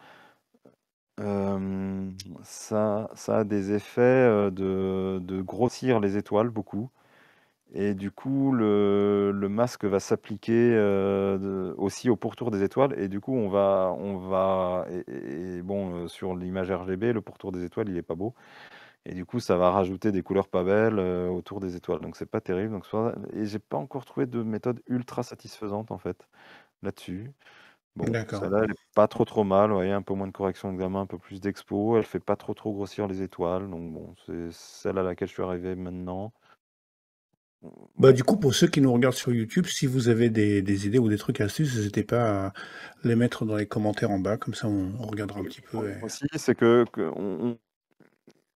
ça a des effets de grossir les étoiles beaucoup. Et du coup, le masque va s'appliquer aussi au pourtour des étoiles. Et du coup, et bon, sur l'image RGB, le pourtour des étoiles, il est pas beau. Et du coup, ça va rajouter des couleurs pas belles autour des étoiles. Donc, c'est pas terrible. Et j'ai pas encore trouvé de méthode ultra satisfaisante en fait là-dessus. Bon, D'accord. celle-là, elle est pas trop trop mal. Vous voyez, un peu moins de correction d'examen, un peu plus d'expo. Elle fait pas trop trop grossir les étoiles. Donc bon, c'est celle à laquelle je suis arrivé maintenant. Bah, Bon, du coup, pour ceux qui nous regardent sur YouTube, si vous avez des idées ou des trucs astuces, n'hésitez pas à les mettre dans les commentaires en bas, comme ça on regardera un petit peu. aussi, c'est que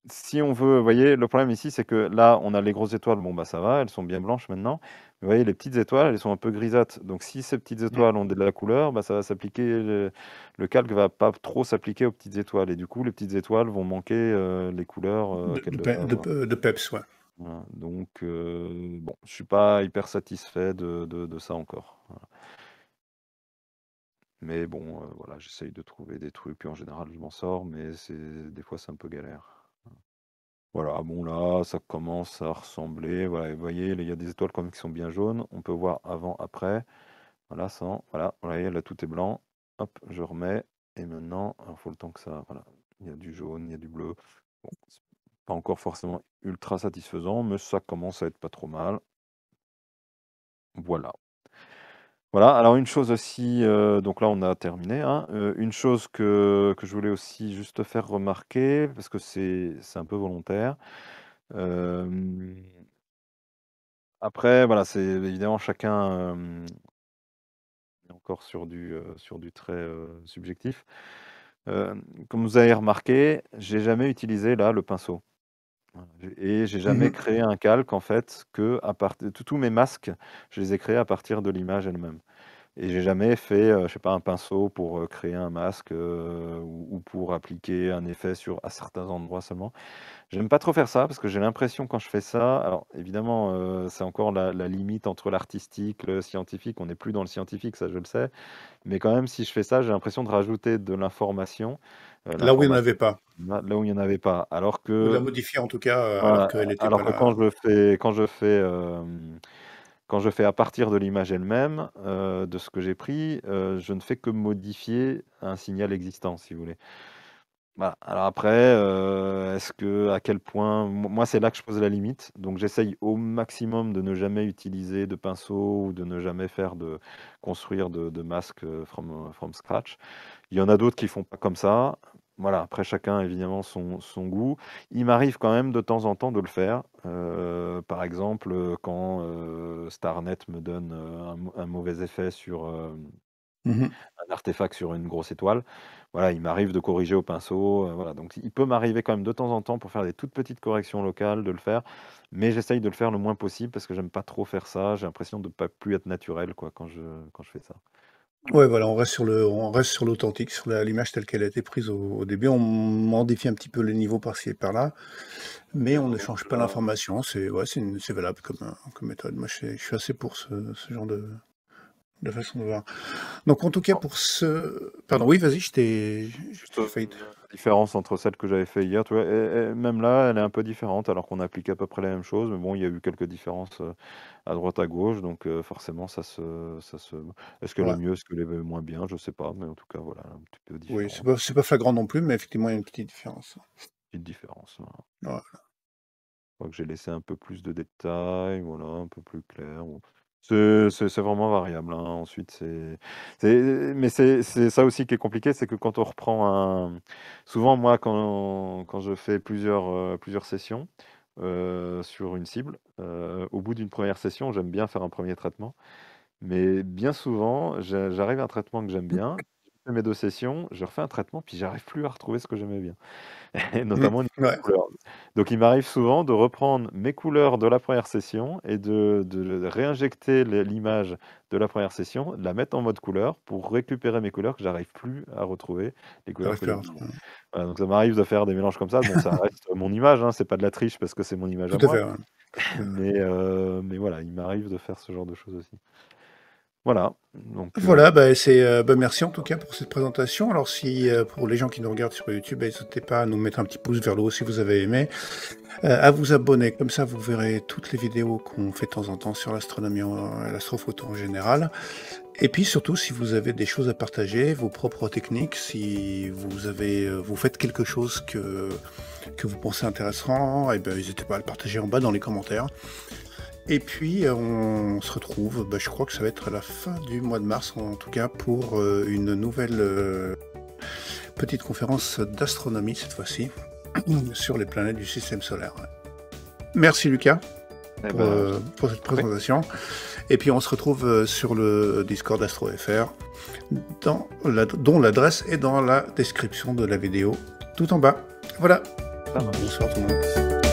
si on veut, vous voyez, le problème ici, c'est que là, on a les grosses étoiles, bon, bah ça va, elles sont bien blanches maintenant. Mais vous voyez, les petites étoiles, elles sont un peu grisâtres. Donc, si ces petites étoiles ont de la couleur, bah, ça va s'appliquer, le calque va pas trop s'appliquer aux petites étoiles. Et du coup, les petites étoiles vont manquer les couleurs qu'elles devraient avoir. De peps, ouais. Voilà. Donc, bon, je suis pas hyper satisfait de ça encore. Voilà. Mais bon, voilà, j'essaye de trouver des trucs, puis en général, je m'en sors, mais des fois, c'est un peu galère. Voilà, bon là, ça commence à ressembler. Voilà, vous voyez, il y a des étoiles quand même qui sont bien jaunes. On peut voir avant, après. Voilà, voilà, vous voyez, là tout est blanc. Hop, je remets. Et maintenant, il faut le temps que ça. Voilà, il y a du jaune, il y a du bleu. Bon, c'est pas encore forcément ultra satisfaisant, mais ça commence à être pas trop mal. Voilà. Voilà, alors une chose aussi, donc là on a terminé, hein. Une chose que je voulais aussi juste faire remarquer, parce que c'est un peu volontaire. Après, voilà, c'est évidemment chacun est encore sur du très subjectif. Comme vous avez remarqué, j'ai jamais utilisé là le pinceau. Voilà, j'ai jamais Mhm. créé un calque en fait que à partir tous mes masques, je les ai créés à partir de l'image elle-même. Et j'ai jamais fait, je sais pas, un pinceau pour créer un masque ou pour appliquer un effet à certains endroits seulement. J'aime pas trop faire ça parce que j'ai l'impression quand je fais ça, alors évidemment, c'est encore la limite entre l'artistique, le scientifique. On n'est plus dans le scientifique, ça je le sais. Mais quand même, si je fais ça, j'ai l'impression de rajouter de l'information, Là où il n'y en l'information avait pas. là où il y en avait pas. Alors Ou de la que modifier en tout cas, alors voilà, qu'elle n'était alors pas que là. quand je fais à partir de l'image elle-même, de ce que j'ai pris, je ne fais que modifier un signal existant, si vous voulez. Voilà. Alors après, est-ce que à quel point moi, c'est là que je pose la limite. Donc j'essaye au maximum de ne jamais utiliser de pinceau ou de ne jamais construire de masques, from scratch. Il y en a d'autres qui font pas comme ça. Voilà, après chacun évidemment son goût. Il m'arrive quand même de temps en temps de le faire. Par exemple, quand, StarNet me donne, un mauvais effet sur, Mhm. un artefact sur une grosse étoile. Voilà, il m'arrive de corriger au pinceau, voilà, donc il peut m'arriver quand même de temps en temps pour faire des toutes petites corrections locales de le faire, mais j'essaye de le faire le moins possible parce que j'aime pas trop faire ça. J'ai l'impression de pas plus être naturel quoi quand je fais ça. Ouais, voilà, on reste sur l'authentique, sur l'image telle qu'elle a été prise au début. On modifie un petit peu les niveaux par-ci et par-là, mais C'est on ne vraiment change pas ça. l'information. C'est valable comme méthode. Moi, je suis assez pour ce genre de façon de voir. Donc, en tout cas, Non, pour ce... Pardon, oui, vas-y, je juste, t'ai failli... la différence entre celle que j'avais fait hier, tu vois? Et même là, elle est un peu différente alors qu'on applique à peu près la même chose, mais bon, il y a eu quelques différences, à droite, à gauche, donc forcément ça se est-ce qu'elle est Ouais, mieux, est-ce qu'elle est moins bien? Je sais pas, mais en tout cas, voilà, un petit peu oui, différent. c'est pas flagrant non plus, mais effectivement, il y a une petite différence. Petite différence, voilà. Ouais. Je crois que j'ai laissé un peu plus de détails, voilà, un peu plus clair, bon. C'est vraiment variable, hein, ensuite mais c'est ça aussi qui est compliqué, c'est que quand on reprend souvent moi quand je fais plusieurs sessions, sur une cible, au bout d'une première session, j'aime bien faire un premier traitement, mais bien souvent, j'arrive à un traitement que j'aime bien, je fais mes 2 sessions, je refais un traitement, puis j'arrive plus à retrouver ce que j'aimais bien. Et Mmh. notamment au niveau Ouais, des couleurs. Donc il m'arrive souvent de reprendre mes couleurs de la première session et de réinjecter l'image de la première session, de la mettre en mode couleur pour récupérer mes couleurs que j'arrive plus à retrouver, les couleurs j'arrive que plus à j'aime bien. retrouver. Voilà, donc ça m'arrive de faire des mélanges comme ça. Bon, ça reste mon image, hein, c'est pas de la triche parce que c'est mon image Tout à à moi, fait, ouais. Tout à fait. mais voilà, il m'arrive de faire ce genre de choses aussi. Voilà, donc Voilà, bah, merci en tout cas pour cette présentation. Alors si, pour les gens qui nous regardent sur YouTube, bah, n'hésitez pas à nous mettre un petit pouce vers le haut si vous avez aimé, à vous abonner, comme ça vous verrez toutes les vidéos qu'on fait de temps en temps sur l'astronomie et l'astrophoto en général. Et puis surtout, si vous avez des choses à partager, vos propres techniques, si vous avez, vous faites quelque chose que vous pensez intéressant, et ben n'hésitez pas à le partager en bas dans les commentaires. Et puis, on se retrouve, bah, je crois que ça va être à la fin du mois de mars, en tout cas, pour une nouvelle petite conférence d'astronomie, cette fois-ci, sur les planètes du système solaire. Merci Lucas eh ben, pour cette oui, présentation. Et puis, on se retrouve sur le Discord AstroFR, dont l'adresse est dans la description de la vidéo, tout en bas. Voilà. ça marche. Bonsoir tout le monde.